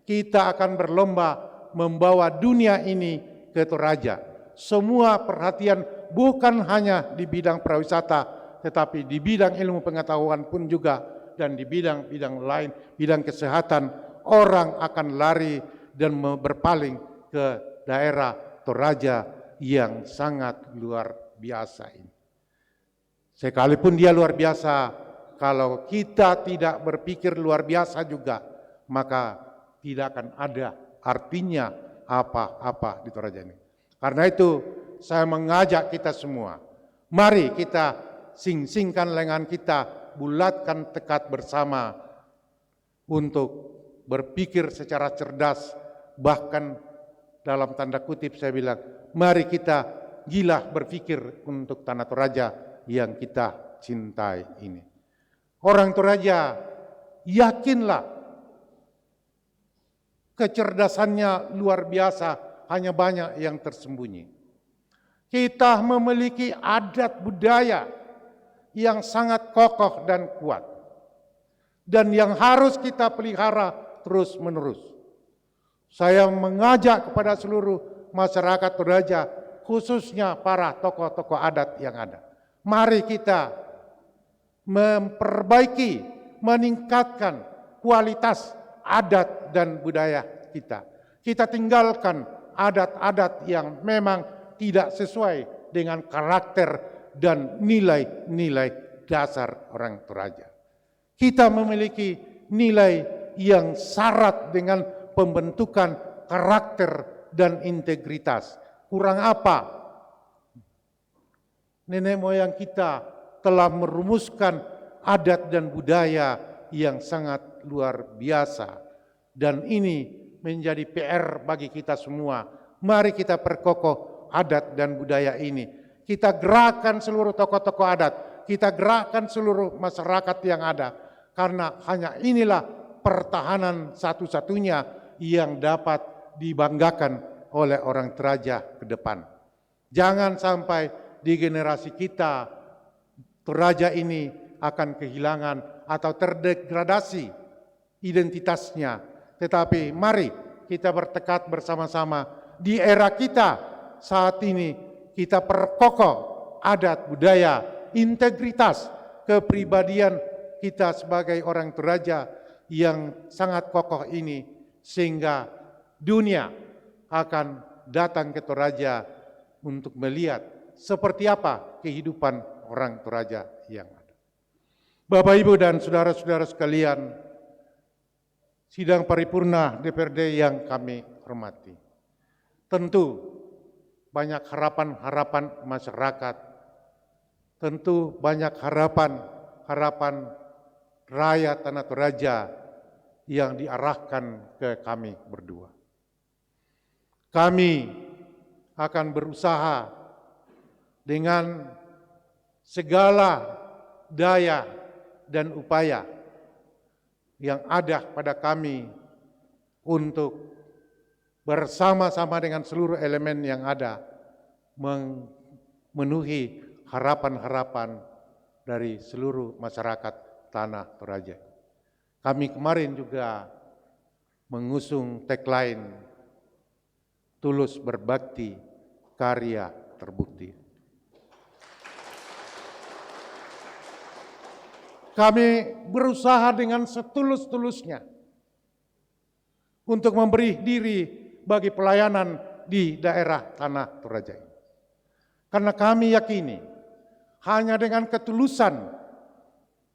kita akan berlomba membawa dunia ini ke Toraja. Semua perhatian bukan hanya di bidang pariwisata, tetapi di bidang ilmu pengetahuan pun juga, dan di bidang-bidang lain, bidang kesehatan, orang akan lari dan berpaling ke daerah Toraja yang sangat luar biasa ini. Sekalipun dia luar biasa, kalau kita tidak berpikir luar biasa juga, maka tidak akan ada artinya apa-apa di Toraja ini. Karena itu saya mengajak kita semua, mari kita sing-singkan lengan kita, bulatkan tekad bersama untuk berpikir secara cerdas, bahkan dalam tanda kutip saya bilang, mari kita gila berpikir untuk Tanah Toraja yang kita cintai ini. Orang Toraja, yakinlah kecerdasannya luar biasa, hanya banyak yang tersembunyi. Kita memiliki adat budaya yang sangat kokoh dan kuat, dan yang harus kita pelihara terus-menerus. Saya mengajak kepada seluruh masyarakat Toraja, khususnya para tokoh-tokoh adat yang ada. Mari kita memperbaiki, meningkatkan kualitas adat dan budaya kita. Kita tinggalkan adat-adat yang memang tidak sesuai dengan karakter dan nilai-nilai dasar orang Toraja. Kita memiliki nilai yang syarat dengan pembentukan karakter dan integritas. Kurang apa? Nenek moyang kita telah merumuskan adat dan budaya yang sangat luar biasa. Dan ini menjadi PR bagi kita semua. Mari kita perkokoh adat dan budaya ini. Kita gerakkan seluruh tokoh-tokoh adat. Kita gerakkan seluruh masyarakat yang ada. Karena hanya inilah pertahanan satu-satunya yang dapat dibanggakan oleh orang Toraja ke depan. Jangan sampai di generasi kita Toraja ini akan kehilangan atau terdegradasi identitasnya. Tetapi mari kita bertekad bersama-sama di era kita saat ini, kita perkokoh adat, budaya, integritas, kepribadian kita sebagai orang Toraja yang sangat kokoh ini, sehingga dunia akan datang ke Toraja untuk melihat seperti apa kehidupan orang Toraja yang ada. Bapak, Ibu, dan saudara-saudara sekalian, sidang paripurna DPRD yang kami hormati. Tentu banyak harapan-harapan masyarakat, tentu banyak harapan rakyat Tanah Toraja yang diarahkan ke kami berdua. Kami akan berusaha dengan segala daya dan upaya yang ada pada kami untuk bersama-sama dengan seluruh elemen yang ada memenuhi harapan-harapan dari seluruh masyarakat Tanah Toraja. Kami kemarin juga mengusung tagline tulus berbakti, karya terbukti. Kami berusaha dengan setulus-tulusnya untuk memberi diri bagi pelayanan di daerah Tanah Toraja ini. Karena kami yakini hanya dengan ketulusan,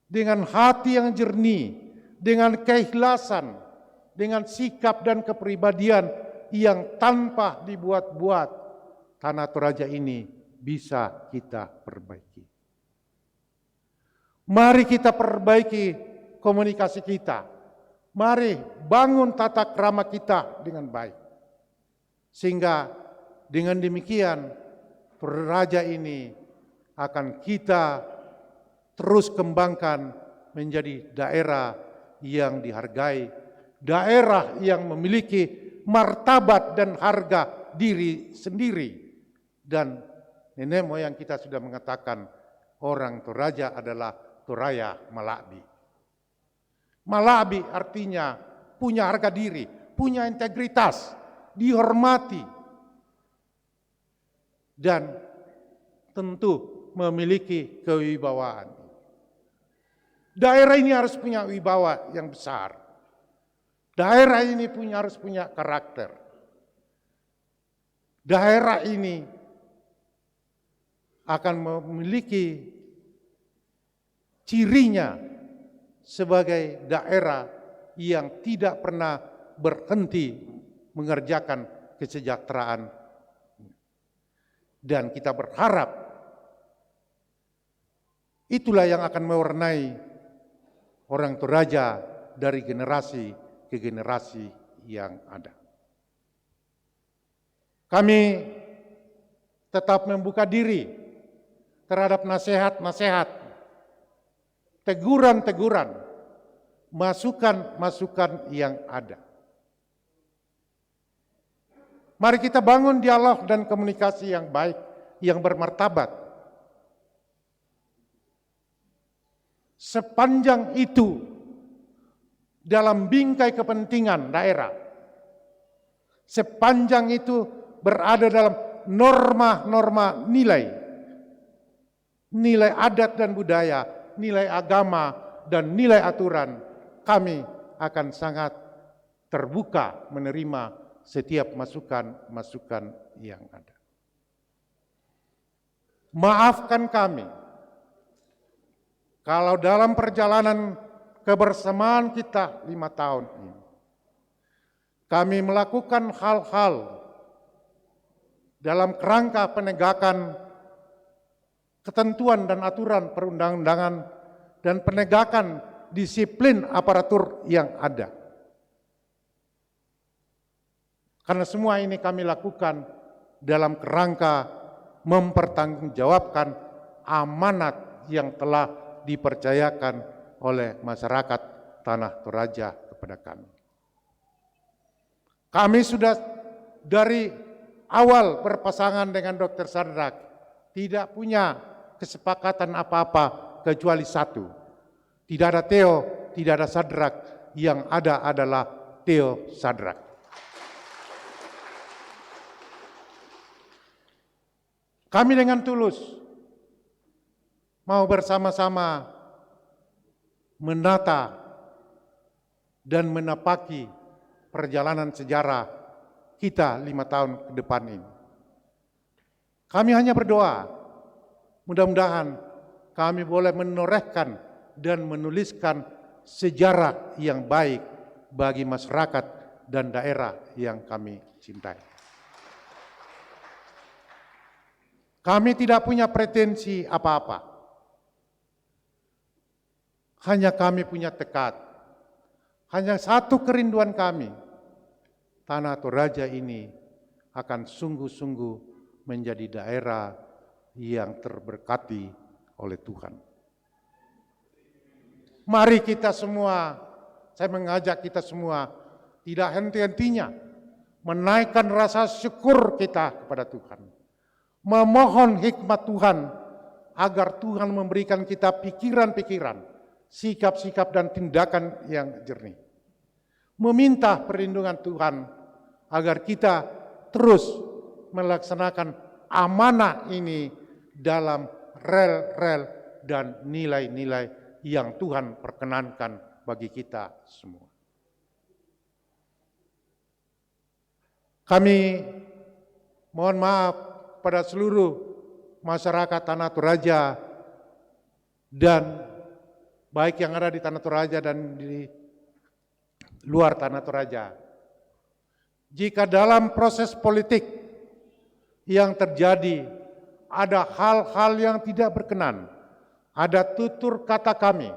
dengan hati yang jernih, dengan keikhlasan, dengan sikap dan kepribadian yang tanpa dibuat-buat, Tanah Toraja ini bisa kita perbaiki. Mari kita perbaiki komunikasi kita. Mari bangun tata krama kita dengan baik. Sehingga dengan demikian Toraja ini akan kita terus kembangkan menjadi daerah yang dihargai, daerah yang memiliki martabat dan harga diri sendiri. Dan nenek moyang kita sudah mengatakan orang Toraja adalah Toraya Malabi. Malabi artinya punya harga diri, punya integritas, dihormati, dan tentu memiliki kewibawaan. Daerah ini harus punya wibawa yang besar. Daerah ini harus punya karakter. Daerah ini akan memiliki cirinya sebagai daerah yang tidak pernah berhenti mengerjakan kesejahteraan Dan kita berharap itulah yang akan mewarnai orang Toraja dari generasi ke generasi yang ada. Kami tetap membuka diri terhadap nasihat-nasihat, teguran-teguran, masukan-masukan yang ada. Mari kita bangun dialog dan komunikasi yang baik, yang bermartabat. Sepanjang itu dalam bingkai kepentingan daerah, sepanjang itu berada dalam norma-norma nilai adat dan budaya, nilai agama dan nilai aturan, kami akan sangat terbuka menerima setiap masukan-masukan yang ada. Maafkan kami kalau dalam perjalanan kebersamaan kita 5 tahun ini, kami melakukan hal-hal dalam kerangka penegakan ketentuan dan aturan perundang-undangan dan penegakan disiplin aparatur yang ada. Karena semua ini kami lakukan dalam kerangka mempertanggungjawabkan amanat yang telah dipercayakan oleh masyarakat Tanah Toraja kepada kami. Kami sudah dari awal berpasangan dengan Dr. Sadrak tidak punya kesepakatan apa-apa kecuali satu. Tidak ada Theo, tidak ada Sadrak, yang ada adalah Theo Sadrak. Kami dengan tulus mau bersama-sama menata dan menapaki perjalanan sejarah kita 5 tahun ke depan ini. Kami hanya berdoa, mudah-mudahan kami boleh menorehkan dan menuliskan sejarah yang baik bagi masyarakat dan daerah yang kami cintai. Kami tidak punya pretensi apa-apa. Hanya kami punya tekad. Hanya satu kerinduan kami. Tanah Toraja ini akan sungguh-sungguh menjadi daerah yang terberkati oleh Tuhan. Mari kita semua, saya mengajak kita semua, tidak henti-hentinya menaikkan rasa syukur kita kepada Tuhan. Memohon hikmat Tuhan agar Tuhan memberikan kita pikiran-pikiran, sikap-sikap dan tindakan yang jernih. Meminta perlindungan Tuhan agar kita terus melaksanakan amanah ini dalam rel-rel dan nilai-nilai yang Tuhan perkenankan bagi kita semua. Kami mohon maaf pada seluruh masyarakat Tanah Toraja dan baik yang ada di Tanah Toraja dan di luar Tanah Toraja. Jika dalam proses politik yang terjadi ada hal-hal yang tidak berkenan, ada tutur kata kami,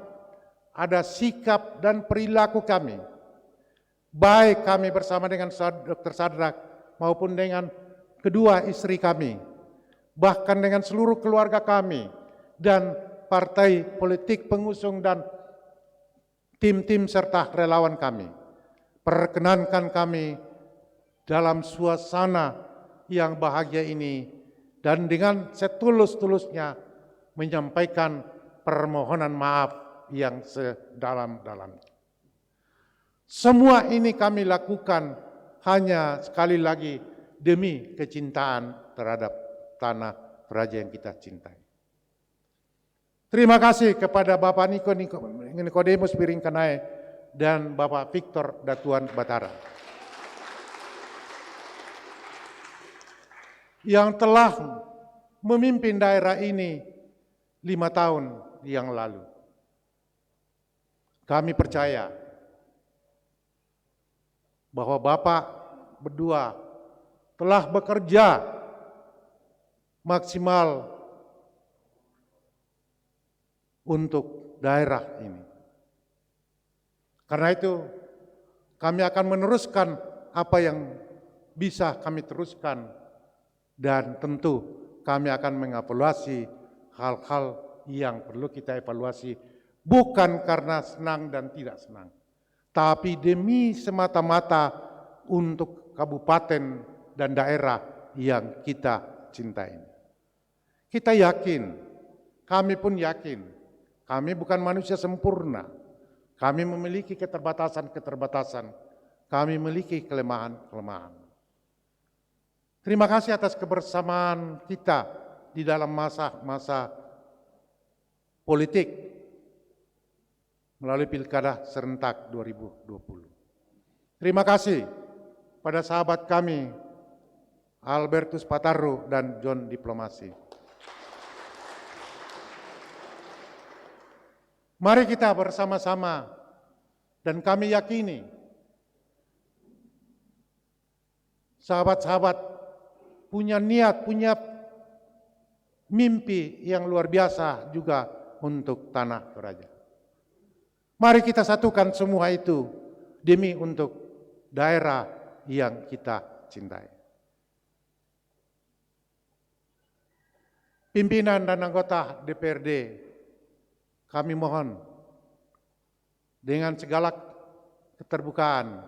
ada sikap dan perilaku kami, baik kami bersama dengan Dr. Sadrak maupun dengan kedua istri kami, bahkan dengan seluruh keluarga kami dan partai politik pengusung dan tim-tim serta relawan kami. Perkenankan kami dalam suasana yang bahagia ini dan dengan setulus-tulusnya menyampaikan permohonan maaf yang sedalam-dalamnya. Semua ini kami lakukan hanya sekali lagi demi kecintaan terhadap Tanah Toraja yang kita cintai. Terima kasih kepada Bapak Nikodemus Biringkanai dan Bapak Victor Datuan Batara yang telah memimpin daerah ini 5 tahun yang lalu. Kami percaya bahwa Bapak berdua telah bekerja maksimal untuk daerah ini. Karena itu kami akan meneruskan apa yang bisa kami teruskan dan tentu kami akan mengevaluasi hal-hal yang perlu kita evaluasi bukan karena senang dan tidak senang, tapi demi semata-mata untuk kabupaten dan daerah yang kita cintai. Kita yakin, kami pun yakin, kami bukan manusia sempurna. Kami memiliki keterbatasan-keterbatasan, kami memiliki kelemahan-kelemahan. Terima kasih atas kebersamaan kita di dalam masa-masa politik melalui Pilkada serentak 2020. Terima kasih pada sahabat kami Albertus Pataru dan John Diplomasi. Mari kita bersama-sama dan kami yakini sahabat-sahabat punya niat, punya mimpi yang luar biasa juga untuk Tanah Toraja. Mari kita satukan semua itu demi untuk daerah yang kita cintai. Pimpinan dan anggota DPRD, kami mohon dengan segala keterbukaan,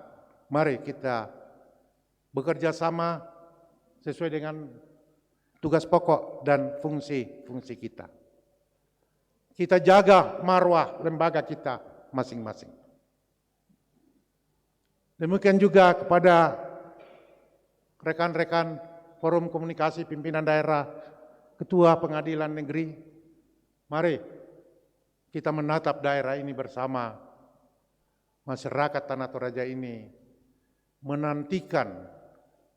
mari kita bekerja sama sesuai dengan tugas pokok dan fungsi-fungsi kita. Kita jaga marwah lembaga kita masing-masing. Demikian juga kepada rekan-rekan Forum Komunikasi Pimpinan Daerah, Ketua Pengadilan Negeri, mari kita menatap daerah ini bersama. Masyarakat Tanah Toraja ini menantikan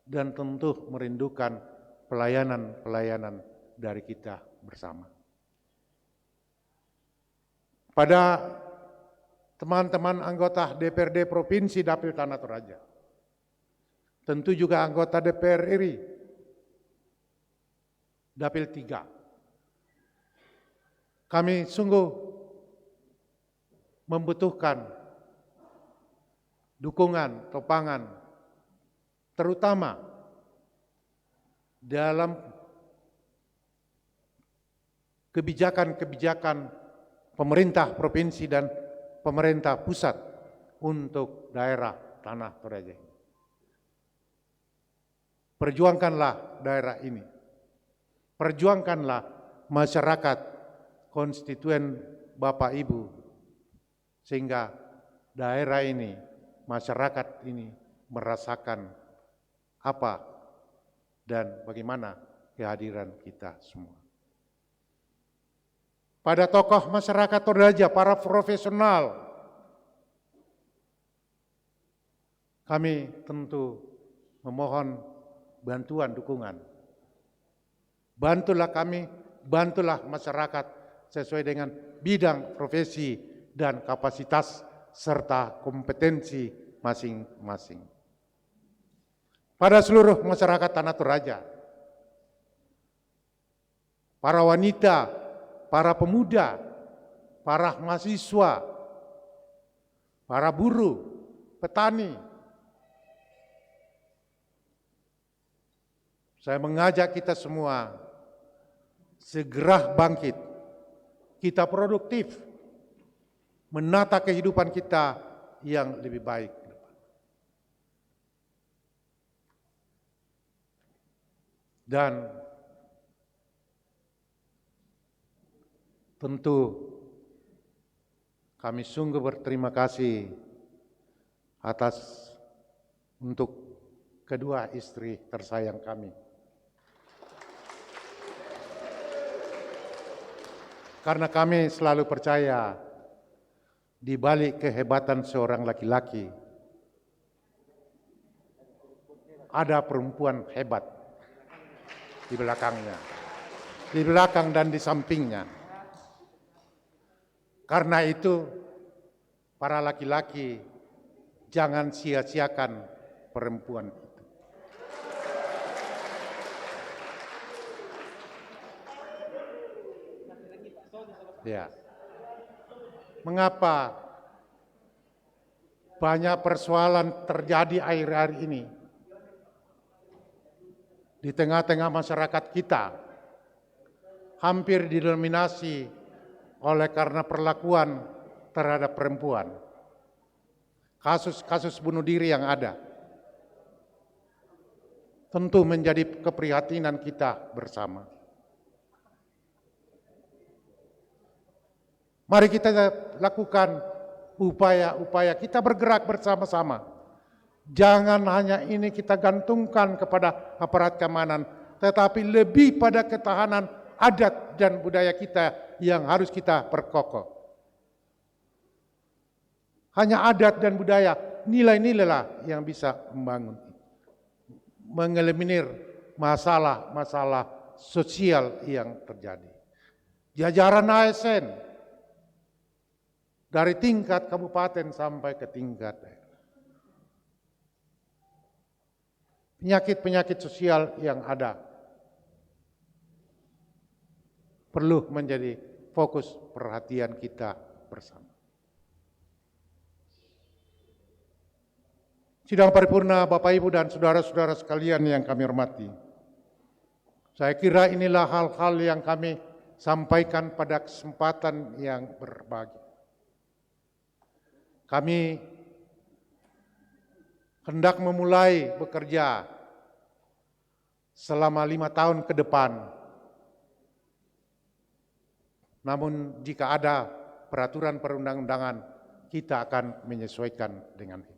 dan tentu merindukan pelayanan-pelayanan dari kita bersama. Pada teman-teman anggota DPRD Provinsi Dapil Tanah Toraja, tentu juga anggota DPR RI Dapil 3. Kami sungguh membutuhkan dukungan, topangan, terutama dalam kebijakan-kebijakan pemerintah provinsi dan pemerintah pusat untuk daerah Tanah Toraja. Perjuangkanlah daerah ini. Perjuangkanlah masyarakat konstituen Bapak Ibu sehingga daerah ini, masyarakat ini merasakan apa dan bagaimana kehadiran kita semua. Pada tokoh masyarakat Toraja, para profesional, kami tentu memohon bantuan, dukungan. Bantulah kami, bantulah masyarakat sesuai dengan bidang profesi dan kapasitas serta kompetensi masing-masing. Pada seluruh masyarakat Tanah Toraja, para wanita, para pemuda, para mahasiswa, para buruh, petani, saya mengajak kita semua segera bangkit, kita produktif, menata kehidupan kita yang lebih baik. Dan tentu kami sungguh berterima kasih untuk kedua istri tersayang kami. Karena kami selalu percaya di balik kehebatan seorang laki-laki ada perempuan hebat di belakangnya, di belakang dan di sampingnya. Karena itu, para laki-laki jangan sia-siakan perempuan itu. Ya. Mengapa banyak persoalan terjadi akhir-akhir ini di tengah-tengah masyarakat kita, hampir didominasi oleh karena perlakuan terhadap perempuan. Kasus-kasus bunuh diri yang ada tentu menjadi keprihatinan kita bersama. Mari kita lakukan upaya-upaya, kita bergerak bersama-sama. Jangan hanya ini kita gantungkan kepada aparat keamanan, tetapi lebih pada ketahanan adat dan budaya kita yang harus kita perkokoh. Hanya adat dan budaya, nilai-nilai lah yang bisa membangun, mengeliminir masalah-masalah sosial yang terjadi. Jajaran ASN dari tingkat kabupaten sampai ke tingkat daerah. Penyakit-penyakit sosial yang ada perlu menjadi fokus perhatian kita bersama. Sidang paripurna Bapak Ibu dan saudara-saudara sekalian yang kami hormati. Saya kira inilah hal-hal yang kami sampaikan pada kesempatan yang berbahagia. Kami hendak memulai bekerja selama 5 tahun ke depan. Namun jika ada peraturan perundang-undangan, kita akan menyesuaikan dengan itu.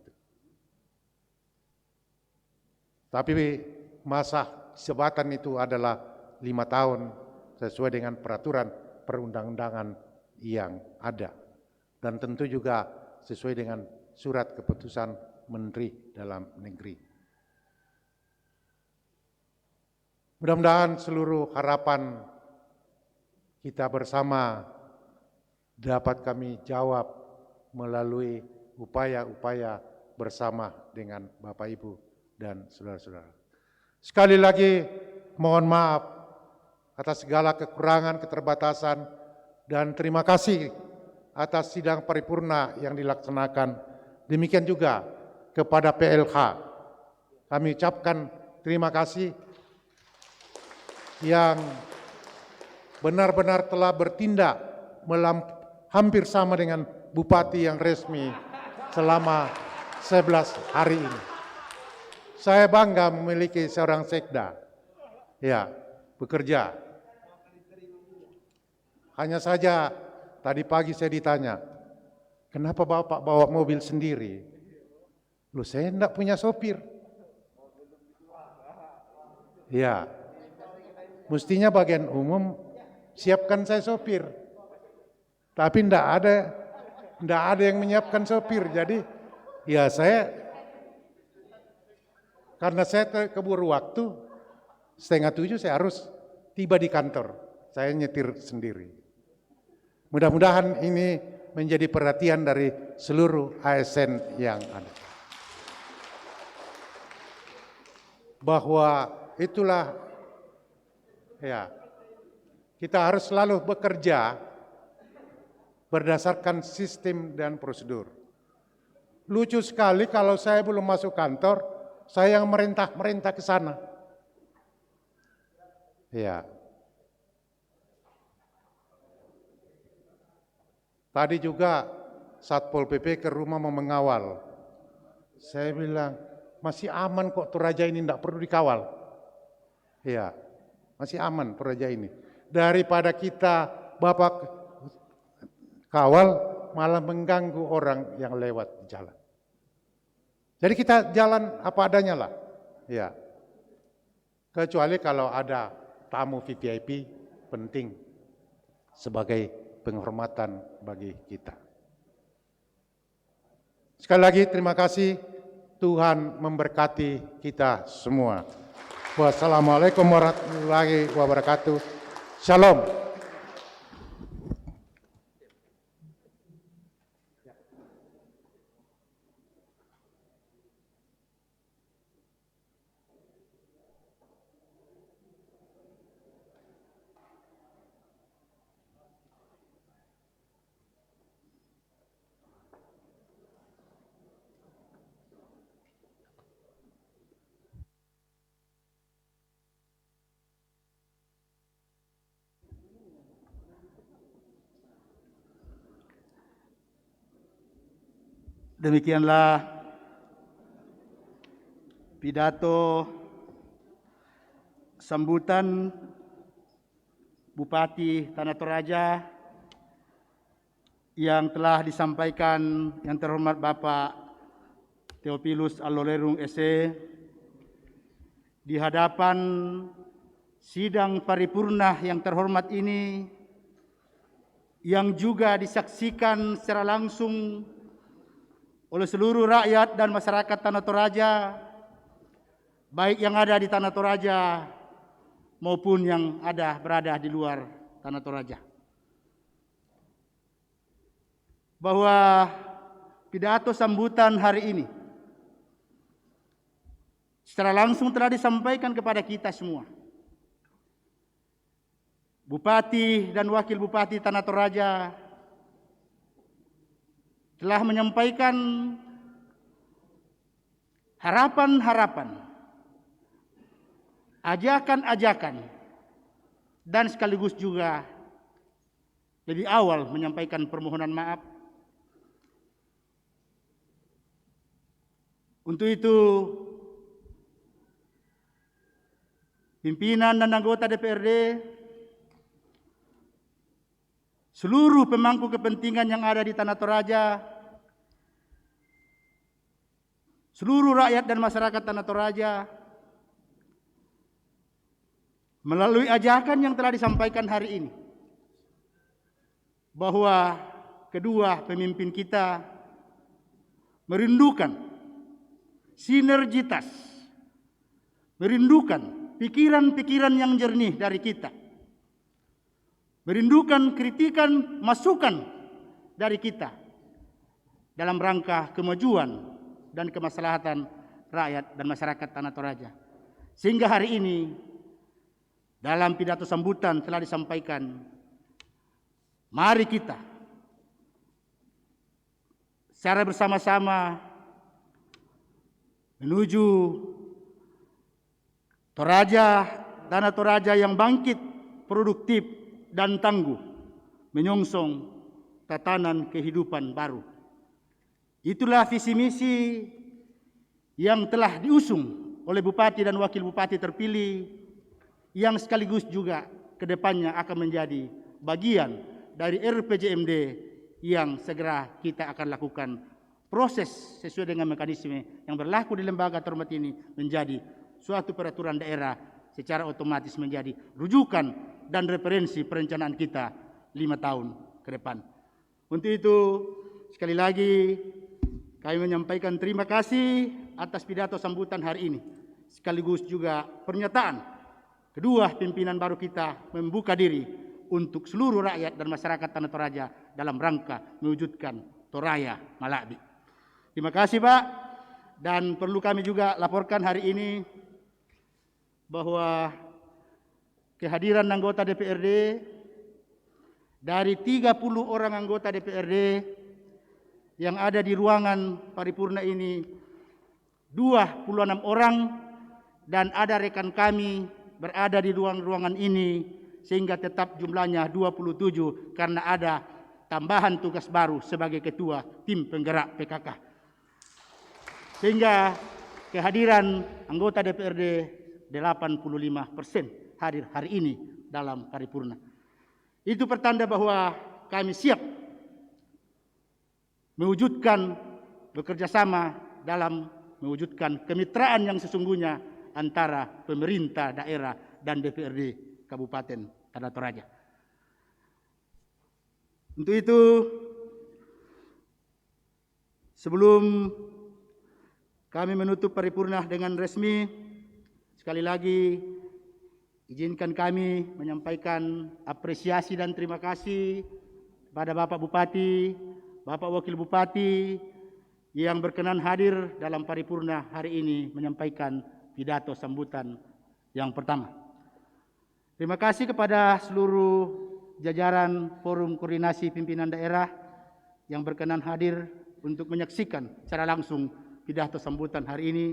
Tapi masa jabatan itu adalah 5 tahun sesuai dengan peraturan perundang-undangan yang ada. Dan tentu juga sesuai dengan surat keputusan Menteri Dalam Negeri. Mudah-mudahan seluruh harapan kita bersama dapat kami jawab melalui upaya-upaya bersama dengan Bapak Ibu dan saudara-saudara. Sekali lagi mohon maaf atas segala kekurangan, keterbatasan, dan terima kasih atas sidang paripurna yang dilaksanakan. Demikian juga kepada PLH. Kami ucapkan terima kasih yang benar-benar telah bertindak hampir sama dengan Bupati yang resmi selama 11 hari ini. Saya bangga memiliki seorang sekda, ya, bekerja. Hanya saja tadi pagi saya ditanya, kenapa Bapak bawa mobil sendiri? Loh, saya enggak punya sopir. Ya, mestinya bagian umum siapkan saya sopir. Tapi enggak ada yang menyiapkan sopir. Jadi ya karena saya keburu waktu, 6:30 saya harus tiba di kantor. Saya nyetir sendiri. Mudah-mudahan ini menjadi perhatian dari seluruh ASN yang ada. Bahwa itulah, ya, kita harus selalu bekerja berdasarkan sistem dan prosedur. Lucu sekali kalau saya belum masuk kantor, saya yang merintah ke sana. Ya. Tadi juga Satpol PP ke rumah mau mengawal. Saya bilang, masih aman kok Toraja ini, tidak perlu dikawal. Ya, masih aman Toraja ini. Daripada kita Bapak kawal, malah mengganggu orang yang lewat di jalan. Jadi kita jalan apa adanya lah. Ya. Kecuali kalau ada tamu VVIP, penting sebagai penghormatan bagi kita. Sekali lagi terima kasih, Tuhan memberkati kita semua. Wassalamualaikum warahmatullahi wabarakatuh. Shalom. Demikianlah pidato sambutan Bupati Tanah Toraja yang telah disampaikan yang terhormat Bapak Theophilus Allolerung SE di hadapan sidang paripurna yang terhormat ini, yang juga disaksikan secara langsung oleh seluruh rakyat dan masyarakat Tanah Toraja, baik yang ada di Tanah Toraja maupun yang berada di luar Tanah Toraja. Bahwa pidato sambutan hari ini secara langsung telah disampaikan kepada kita semua. Bupati dan Wakil Bupati Tanah Toraja telah menyampaikan harapan-harapan, ajakan-ajakan, dan sekaligus juga lebih awal menyampaikan permohonan maaf. Untuk itu, pimpinan dan anggota DPRD, seluruh pemangku kepentingan yang ada di Tanah Toraja, seluruh rakyat dan masyarakat Tanah Toraja, melalui ajakan yang telah disampaikan hari ini, bahwa kedua pemimpin kita merindukan sinergitas, merindukan pikiran-pikiran yang jernih dari kita, merindukan kritikan masukan dari kita dalam rangka kemajuan dan kemaslahatan rakyat dan masyarakat Tanah Toraja. Sehingga hari ini dalam pidato sambutan telah disampaikan, mari kita secara bersama-sama menuju Toraja, Tanah Toraja yang bangkit, produktif, dan tangguh, menyongsong tatanan kehidupan baru. Itulah visi misi yang telah diusung oleh Bupati dan Wakil Bupati terpilih, yang sekaligus juga kedepannya akan menjadi bagian dari RPJMD yang segera kita akan lakukan proses sesuai dengan mekanisme yang berlaku di lembaga terhormat ini menjadi suatu peraturan daerah, secara otomatis menjadi rujukan dan referensi perencanaan kita 5 tahun ke depan. Untuk itu, sekali lagi kami menyampaikan terima kasih atas pidato sambutan hari ini, sekaligus juga pernyataan kedua pimpinan baru kita membuka diri untuk seluruh rakyat dan masyarakat Tanah Toraja dalam rangka mewujudkan Toraya Malabi. Terima kasih Pak, dan perlu kami juga laporkan hari ini bahwa kehadiran anggota DPRD dari 30 orang anggota DPRD yang ada di ruangan paripurna ini 26 orang, dan ada rekan kami berada di ruangan ini sehingga tetap jumlahnya 27 karena ada tambahan tugas baru sebagai ketua tim penggerak PKK. Sehingga kehadiran anggota DPRD 85% hadir hari ini dalam paripurna. Itu pertanda bahwa kami siap mewujudkan bekerja sama dalam mewujudkan kemitraan yang sesungguhnya antara pemerintah daerah dan DPRD Kabupaten Tanah Toraja. Untuk itu, sebelum kami menutup paripurna dengan resmi, sekali lagi izinkan kami menyampaikan apresiasi dan terima kasih kepada Bapak Bupati, Bapak Wakil Bupati yang berkenan hadir dalam paripurna hari ini menyampaikan pidato sambutan yang pertama. Terima kasih kepada seluruh jajaran Forum Koordinasi Pimpinan Daerah yang berkenan hadir untuk menyaksikan secara langsung pidato sambutan hari ini.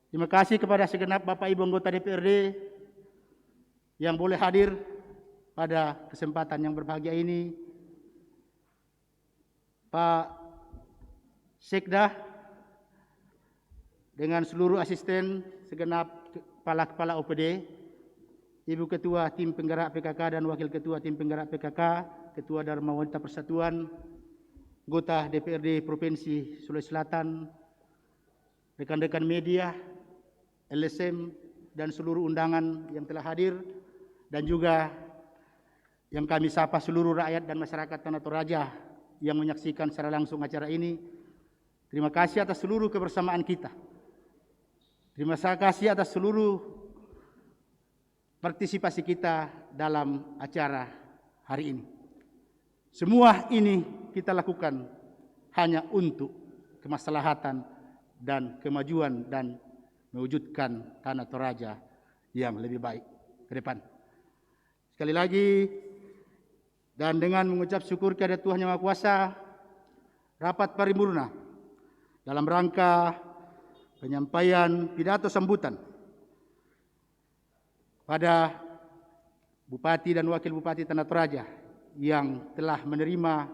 Terima kasih kepada segenap Bapak Ibu anggota DPRD yang boleh hadir pada kesempatan yang berbahagia ini. Pak Sekda dengan seluruh asisten, segenap kepala-kepala OPD, Ibu Ketua Tim Penggerak PKK dan Wakil Ketua Tim Penggerak PKK, Ketua Dharma Wanita Persatuan, anggota DPRD Provinsi Sulawesi Selatan, rekan-rekan media, LSM, dan seluruh undangan yang telah hadir, dan juga yang kami sapa seluruh rakyat dan masyarakat Tanah Toraja yang menyaksikan secara langsung acara ini. Terima kasih atas seluruh kebersamaan kita. Terima kasih atas seluruh partisipasi kita dalam acara hari ini. Semua ini kita lakukan hanya untuk kemaslahatan dan kemajuan dan mewujudkan Tanah Toraja yang lebih baik ke depan. Sekali lagi, dan dengan mengucap syukur kepada Tuhan Yang Maha Kuasa, rapat paripurna dalam rangka penyampaian pidato sambutan pada Bupati dan Wakil Bupati Tanah Toraja yang telah menerima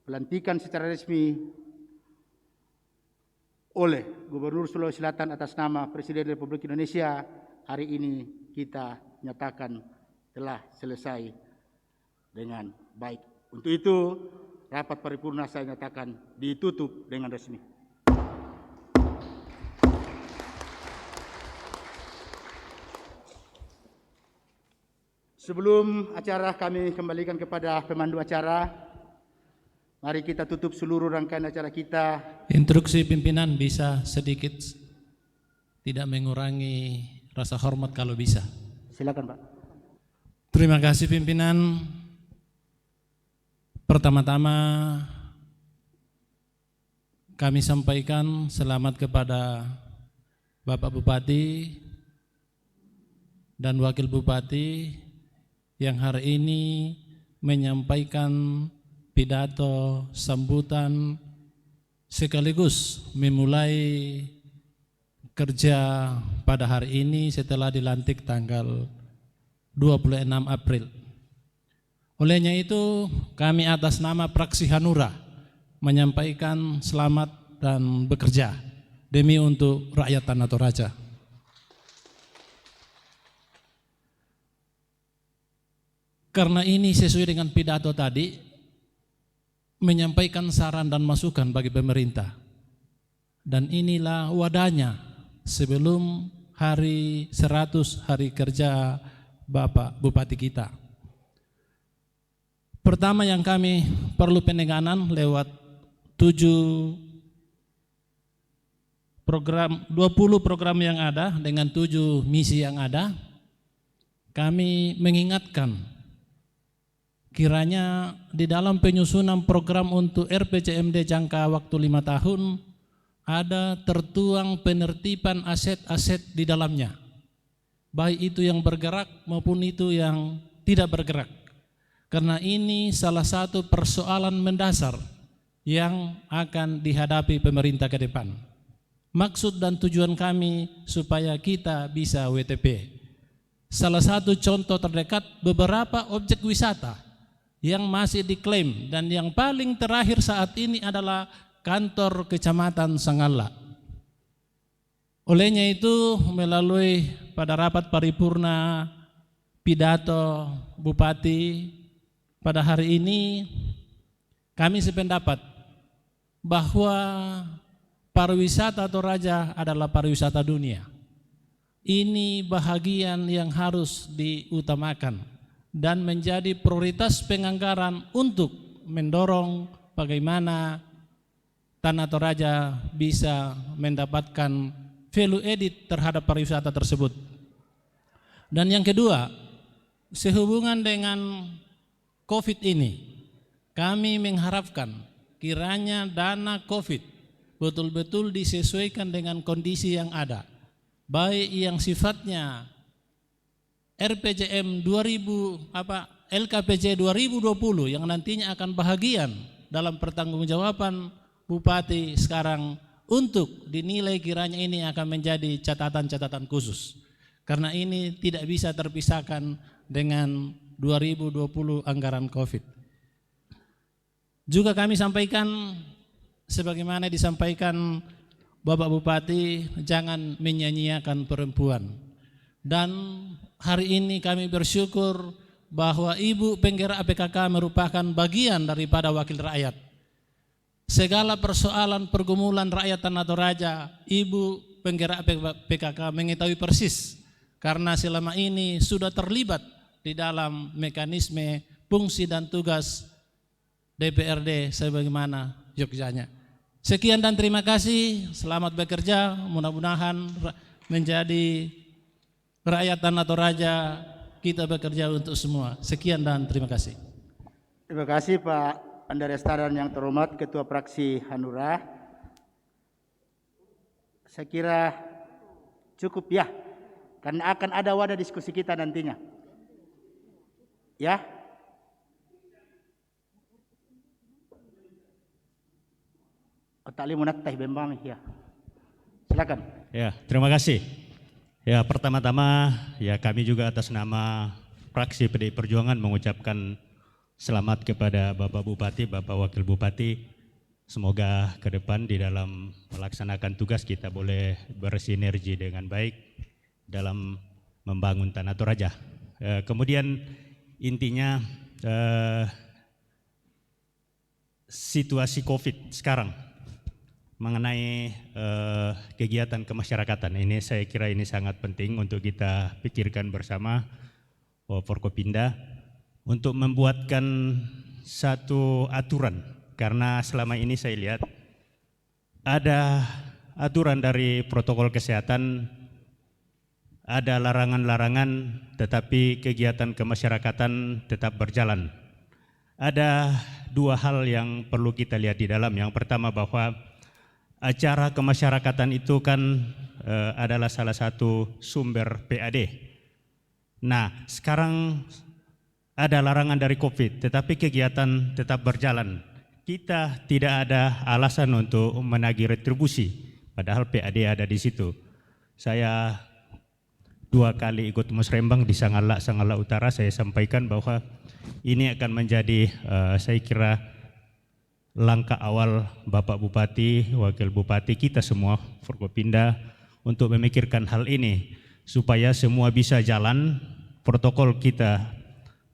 pelantikan secara resmi oleh Gubernur Sulawesi Selatan atas nama Presiden Republik Indonesia, hari ini kita nyatakan telah selesai dengan baik. Untuk itu, rapat paripurna saya nyatakan ditutup dengan resmi. Sebelum acara kami kembalikan kepada pemandu acara, mari kita tutup seluruh rangkaian acara kita. Instruksi pimpinan bisa sedikit tidak mengurangi rasa hormat kalau bisa. Silakan, Pak. Terima kasih pimpinan. Pertama-tama kami sampaikan selamat kepada Bapak Bupati dan Wakil Bupati yang hari ini menyampaikan pidato sambutan sekaligus memulai kerja pada hari ini setelah dilantik tanggal 26 April. Olehnya itu kami atas nama Praksi Hanura menyampaikan selamat dan bekerja demi untuk rakyat Tanah Toraja. Karena ini sesuai dengan pidato tadi, menyampaikan saran dan masukan bagi pemerintah. Dan inilah wadahnya sebelum hari 100 hari kerja Bapak Bupati kita. Pertama yang kami perlu penekanan lewat 20 program yang ada dengan 7 misi yang ada, kami mengingatkan kiranya di dalam penyusunan program untuk RPJMD jangka waktu 5 tahun ada tertuang penertiban aset-aset di dalamnya, baik itu yang bergerak maupun itu yang tidak bergerak. Karena ini salah satu persoalan mendasar yang akan dihadapi pemerintah ke depan. Maksud dan tujuan kami supaya kita bisa WTP. Salah satu contoh terdekat beberapa objek wisata yang masih diklaim dan yang paling terakhir saat ini adalah kantor Kecamatan Sangala. Olehnya itu melalui pada rapat paripurna pidato Bupati pada hari ini kami sependapat bahwa pariwisata Toraja adalah pariwisata dunia. Ini bahagian yang harus diutamakan dan menjadi prioritas penganggaran untuk mendorong bagaimana Tanah Toraja bisa mendapatkan value added terhadap pariwisata tersebut. Dan yang kedua, sehubungan dengan COVID ini, kami mengharapkan kiranya dana COVID betul-betul disesuaikan dengan kondisi yang ada, baik yang sifatnya RPJM LKPJ 2020 yang nantinya akan bahagian dalam pertanggungjawaban Bupati sekarang untuk dinilai kiranya ini akan menjadi catatan-catatan khusus. Karena ini tidak bisa terpisahkan dengan 2020 anggaran COVID. Juga kami sampaikan sebagaimana disampaikan Bapak Bupati, jangan menyanyiakan perempuan. Dan hari ini kami bersyukur bahwa Ibu Penggerak PKK merupakan bagian daripada wakil rakyat. Segala persoalan pergumulan rakyat Tanah Toraja, Ibu Penggerak PKK mengetahui persis karena selama ini sudah terlibat di dalam mekanisme fungsi dan tugas DPRD sebagaimana Jogjanya. Sekian dan terima kasih, selamat bekerja, mudah-mudahan menjadi rakyat Tanah Toraja kita bekerja untuk semua. Sekian dan terima kasih. Terima kasih Pak Andarestaran yang terhormat Ketua Fraksi Hanura. Saya kira cukup ya, karena akan ada wadah diskusi kita nantinya. Ya. Otak limunat teh bembang ya. Silakan. Ya, terima kasih. Ya, pertama-tama ya kami juga atas nama fraksi PDI Perjuangan mengucapkan selamat kepada Bapak Bupati, Bapak Wakil Bupati. Semoga ke depan di dalam melaksanakan tugas kita boleh bersinergi dengan baik dalam membangun Tanah Toraja. Kemudian intinya situasi COVID sekarang mengenai kegiatan kemasyarakatan ini, saya kira ini sangat penting untuk kita pikirkan bersama Forkopimda untuk membuatkan satu aturan, karena selama ini saya lihat ada aturan dari protokol kesehatan, ada larangan-larangan, tetapi kegiatan kemasyarakatan tetap berjalan. Ada dua hal yang perlu kita lihat di dalam. Yang pertama bahwa acara kemasyarakatan itu kan adalah salah satu sumber PAD. Nah, sekarang ada larangan dari COVID, tetapi kegiatan tetap berjalan. Kita tidak ada alasan untuk menagih retribusi, padahal PAD ada di situ. Saya 2 kali ikut musrembang di Sangalak Utara, saya sampaikan bahwa ini akan menjadi saya kira langkah awal Bapak Bupati, Wakil Bupati, kita semua Forkopimda untuk memikirkan hal ini supaya semua bisa jalan, protokol kita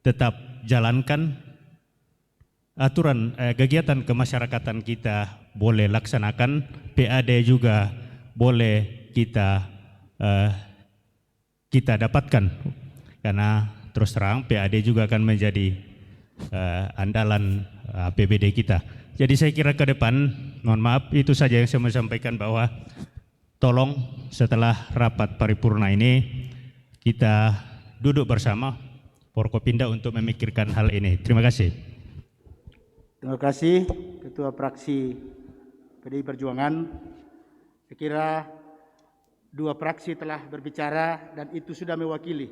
tetap jalankan, aturan kegiatan kemasyarakatan kita boleh laksanakan, PAD juga boleh kita dapatkan, karena terus terang PAD juga akan menjadi andalan APBD kita. Jadi saya kira ke depan, mohon maaf, itu saja yang saya mau sampaikan, bahwa tolong setelah rapat paripurna ini kita duduk bersama Forkopimda untuk memikirkan hal ini. Terima kasih. Terima kasih Ketua Fraksi PDI Perjuangan. Saya kira 2 fraksi telah berbicara dan itu sudah mewakili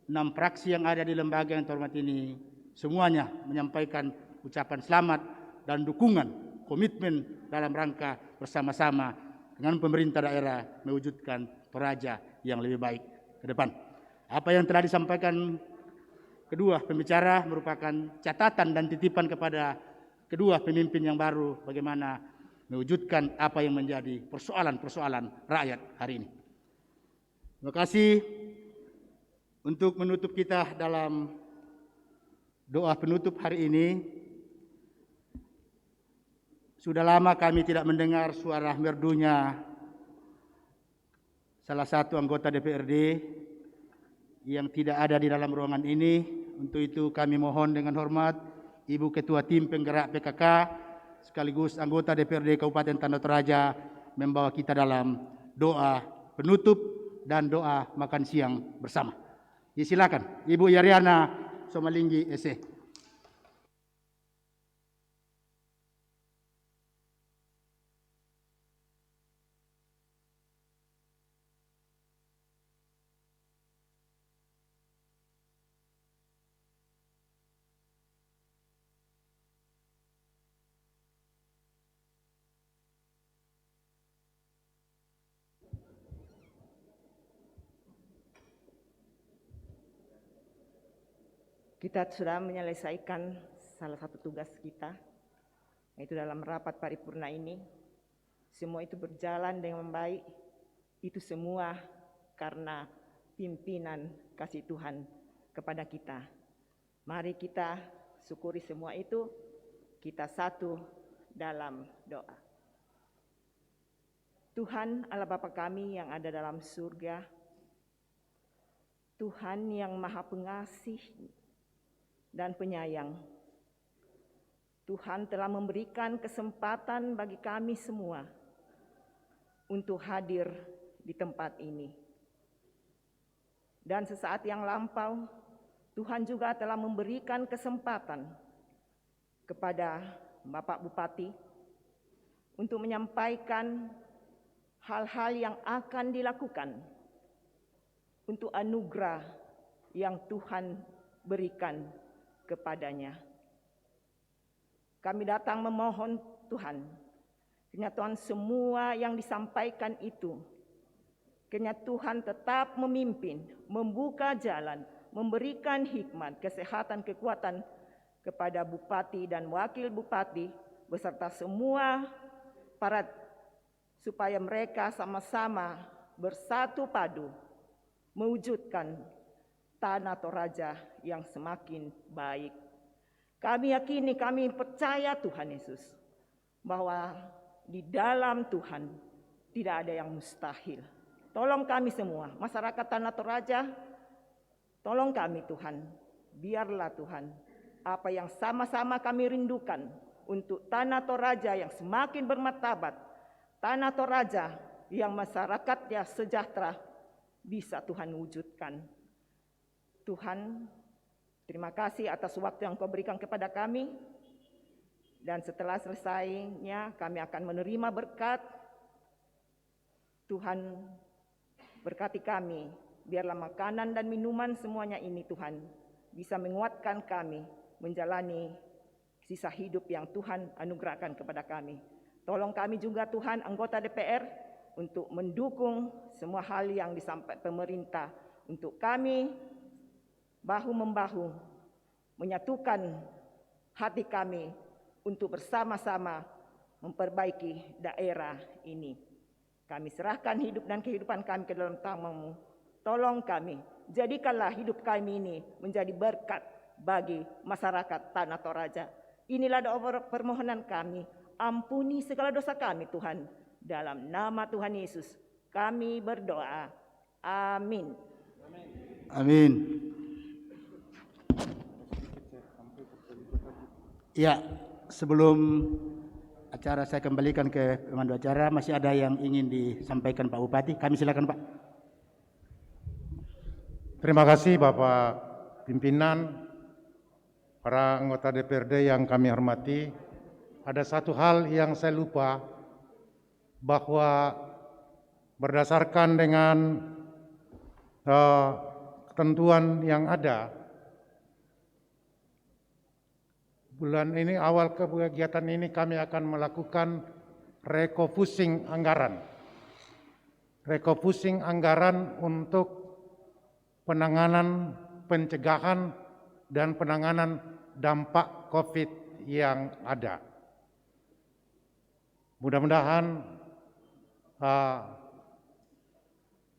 6 fraksi yang ada di lembaga yang terhormat ini. Semuanya menyampaikan ucapan selamat dan dukungan, komitmen dalam rangka bersama-sama dengan pemerintah daerah mewujudkan Toraja yang lebih baik ke depan. Apa yang telah disampaikan kedua pembicara merupakan catatan dan titipan kepada kedua pemimpin yang baru bagaimana mewujudkan apa yang menjadi persoalan-persoalan rakyat hari ini. Terima kasih. Untuk menutup kita dalam doa penutup hari ini, sudah lama kami tidak mendengar suara merdunya salah satu anggota DPRD yang tidak ada di dalam ruangan ini. Untuk itu kami mohon dengan hormat Ibu Ketua Tim Penggerak PKK sekaligus anggota DPRD Kabupaten Tanah Toraja membawa kita dalam doa penutup dan doa makan siang bersama. Ya, silakan Ibu Yariana Somalinggi SE. Kita sudah menyelesaikan salah satu tugas kita, Itu dalam rapat paripurna ini, semua itu berjalan dengan baik. Itu semua karena pimpinan kasih Tuhan kepada kita. Mari kita syukuri semua itu, kita satu dalam doa. Tuhan Allah Bapa kami yang ada dalam surga, Tuhan yang Maha Pengasih dan Penyayang, Tuhan telah memberikan kesempatan bagi kami semua untuk hadir di tempat ini. Dan sesaat yang lampau, Tuhan juga telah memberikan kesempatan kepada Bapak Bupati untuk menyampaikan hal-hal yang akan dilakukan untuk anugerah yang Tuhan berikan kepadanya. Kami datang memohon Tuhan, kiranya Tuhan semua yang disampaikan itu, kiranya Tuhan tetap memimpin, membuka jalan, memberikan hikmat, kesehatan, kekuatan kepada Bupati dan Wakil Bupati beserta semua para, supaya mereka sama-sama bersatu padu mewujudkan Tanah Toraja yang semakin baik. Kami yakini, kami percaya Tuhan Yesus, bahwa di dalam Tuhan tidak ada yang mustahil. Tolong kami semua, masyarakat Tanah Toraja, tolong kami Tuhan, biarlah Tuhan, apa yang sama-sama kami rindukan untuk Tanah Toraja yang semakin bermartabat, Tanah Toraja yang masyarakatnya sejahtera, bisa Tuhan wujudkan. Tuhan, terima kasih atas waktu yang Kau berikan kepada kami. Dan setelah selesainya kami akan menerima berkat. Tuhan berkati kami. Biarlah makanan dan minuman semuanya ini Tuhan bisa menguatkan kami menjalani sisa hidup yang Tuhan anugerahkan kepada kami. Tolong kami juga Tuhan anggota DPR untuk mendukung semua hal yang disampaikan pemerintah. Untuk kami bahu-membahu menyatukan hati kami untuk bersama-sama memperbaiki daerah ini. Kami serahkan hidup dan kehidupan kami ke dalam tangan-Mu. Tolong kami, jadikanlah hidup kami ini menjadi berkat bagi masyarakat Tanah Toraja. Inilah doa permohonan kami. Ampuni segala dosa kami Tuhan. Dalam nama Tuhan Yesus kami berdoa. Amin. Amin. Ya, sebelum acara saya kembalikan ke pemandu acara, masih ada yang ingin disampaikan Pak Bupati. Kami silakan Pak. Terima kasih Bapak pimpinan, para anggota DPRD yang kami hormati. Ada satu hal yang saya lupa, bahwa berdasarkan dengan ketentuan yang ada, bulan ini awal kegiatan ini kami akan melakukan refocusing anggaran. Refocusing anggaran untuk penanganan, pencegahan, dan penanganan dampak COVID yang ada. Mudah-mudahan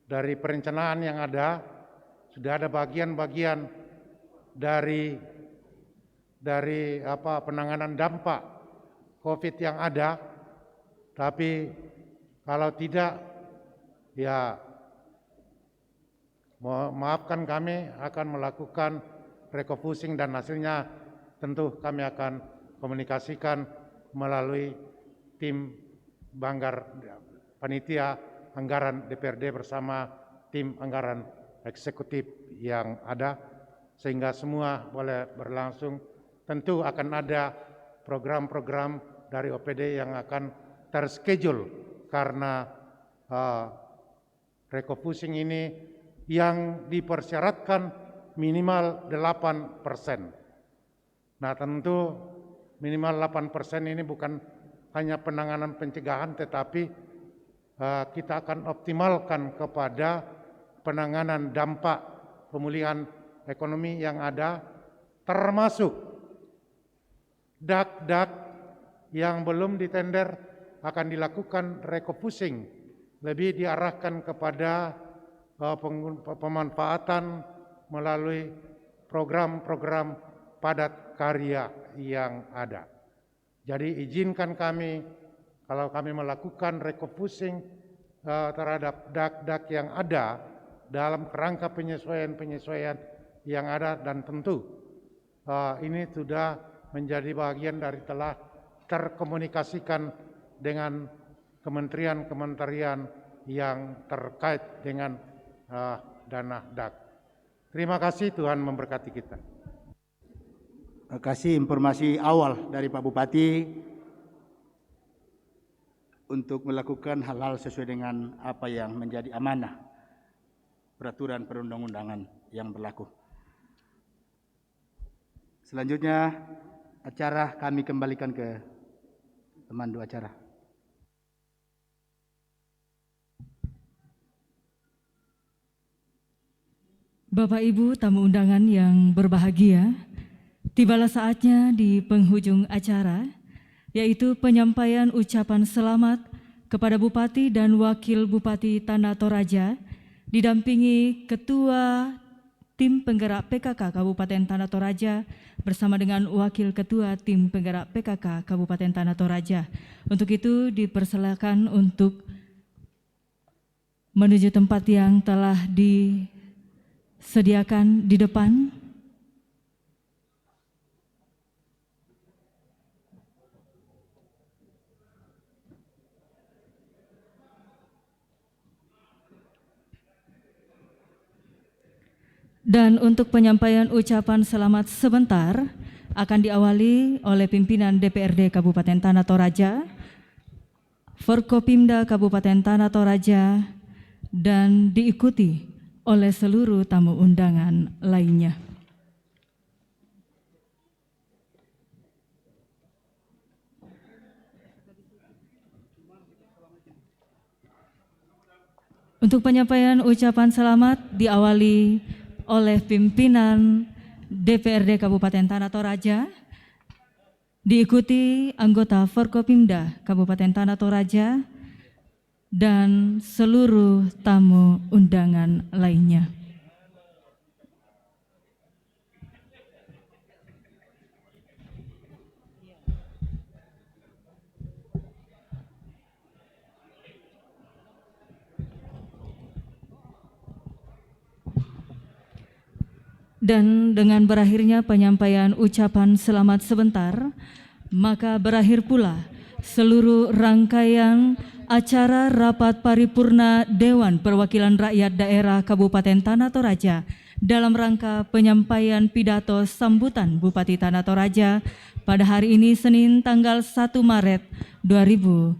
dari perencanaan yang ada, sudah ada bagian-bagian dari penanganan dampak COVID yang ada, tapi kalau tidak, ya maafkan, kami akan melakukan refocusing dan hasilnya tentu kami akan komunikasikan melalui tim Banggar Panitia Anggaran DPRD bersama tim anggaran eksekutif yang ada, sehingga semua boleh berlangsung. Tentu akan ada program-program dari OPD yang akan terschedule karena refocusing ini yang dipersyaratkan minimal 8%. Nah, tentu minimal 8% ini bukan hanya penanganan pencegahan, tetapi kita akan optimalkan kepada penanganan dampak pemulihan ekonomi yang ada, termasuk dak-dak yang belum ditender akan dilakukan refocusing, lebih diarahkan kepada pemanfaatan melalui program-program padat karya yang ada. Jadi izinkan kami, kalau kami melakukan refocusing terhadap dak-dak yang ada dalam kerangka penyesuaian-penyesuaian yang ada, dan tentu ini sudah menjadi bagian dari telah terkomunikasikan dengan kementerian-kementerian yang terkait dengan dana dak. Terima kasih, Tuhan memberkati kita. Terima kasih informasi awal dari Pak Bupati untuk melakukan hal-hal sesuai dengan apa yang menjadi amanah peraturan perundang-undangan yang berlaku. Selanjutnya acara kami kembalikan ke pemandu acara. Bapak Ibu tamu undangan yang berbahagia, tibalah saatnya di penghujung acara, yaitu penyampaian ucapan selamat kepada Bupati dan Wakil Bupati Tanah Toraja, didampingi Ketua Tim Penggerak PKK Kabupaten Tanah Toraja bersama dengan Wakil Ketua Tim Penggerak PKK Kabupaten Tanah Toraja. Untuk itu dipersilakan untuk menuju tempat yang telah disediakan di depan. Dan untuk penyampaian ucapan selamat sebentar akan diawali oleh pimpinan DPRD Kabupaten Tanah Toraja, Forkopimda Kabupaten Tanah Toraja, dan diikuti oleh seluruh tamu undangan lainnya. Untuk penyampaian ucapan selamat diawali oleh pimpinan DPRD Kabupaten Tanah Toraja, diikuti anggota Forkopimda Kabupaten Tanah Toraja, dan seluruh tamu undangan lainnya. Dan dengan berakhirnya penyampaian ucapan selamat sebentar, maka berakhir pula seluruh rangkaian acara rapat paripurna Dewan Perwakilan Rakyat Daerah Kabupaten Tanah Toraja dalam rangka penyampaian pidato sambutan Bupati Tanah Toraja pada hari ini Senin tanggal 1 Maret 2021.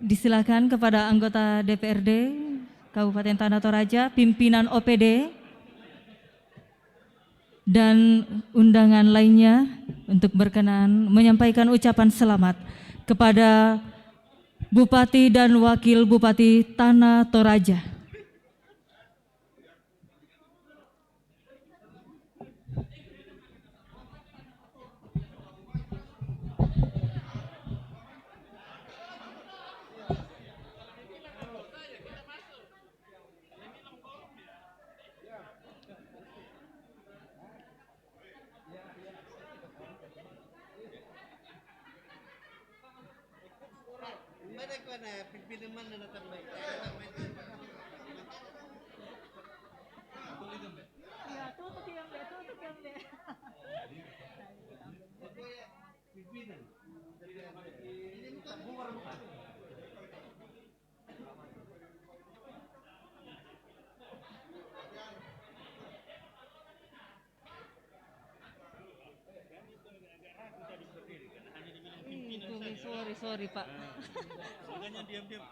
Disilakan kepada anggota DPRD Kabupaten Tanah Toraja, pimpinan OPD, dan undangan lainnya untuk berkenan menyampaikan ucapan selamat kepada Bupati dan Wakil Bupati Tanah Toraja. Sorry Pak. Makanya diam-diam.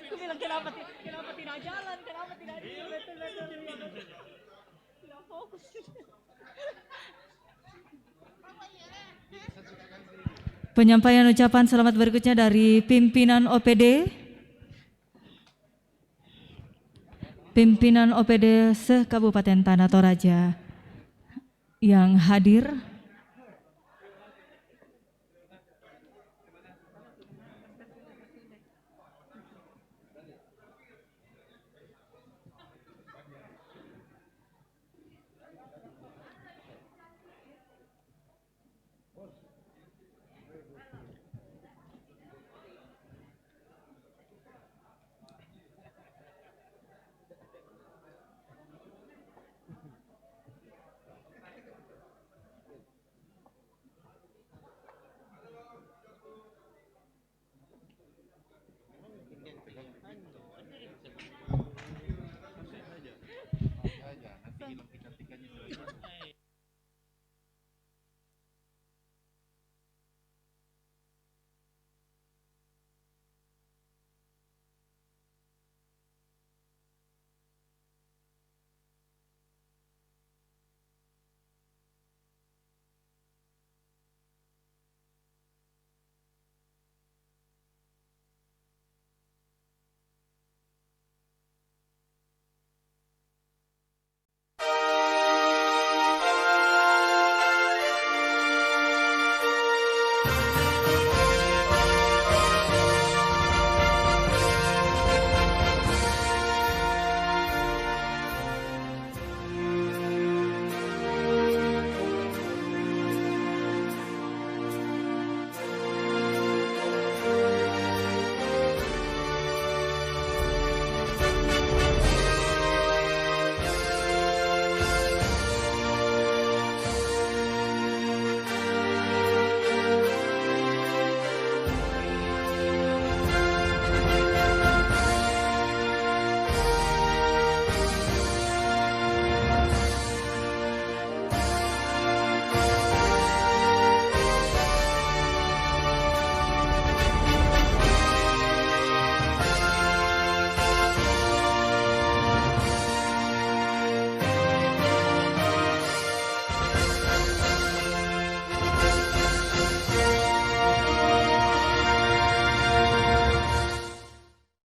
Aku bilang kenapa tidak jalan, kenapa tidak diam, betul. Tidak fokus. Penyampaian ucapan selamat berikutnya dari pimpinan OPD. pimpinan OPD se-Kabupaten Tanah Toraja yang hadir,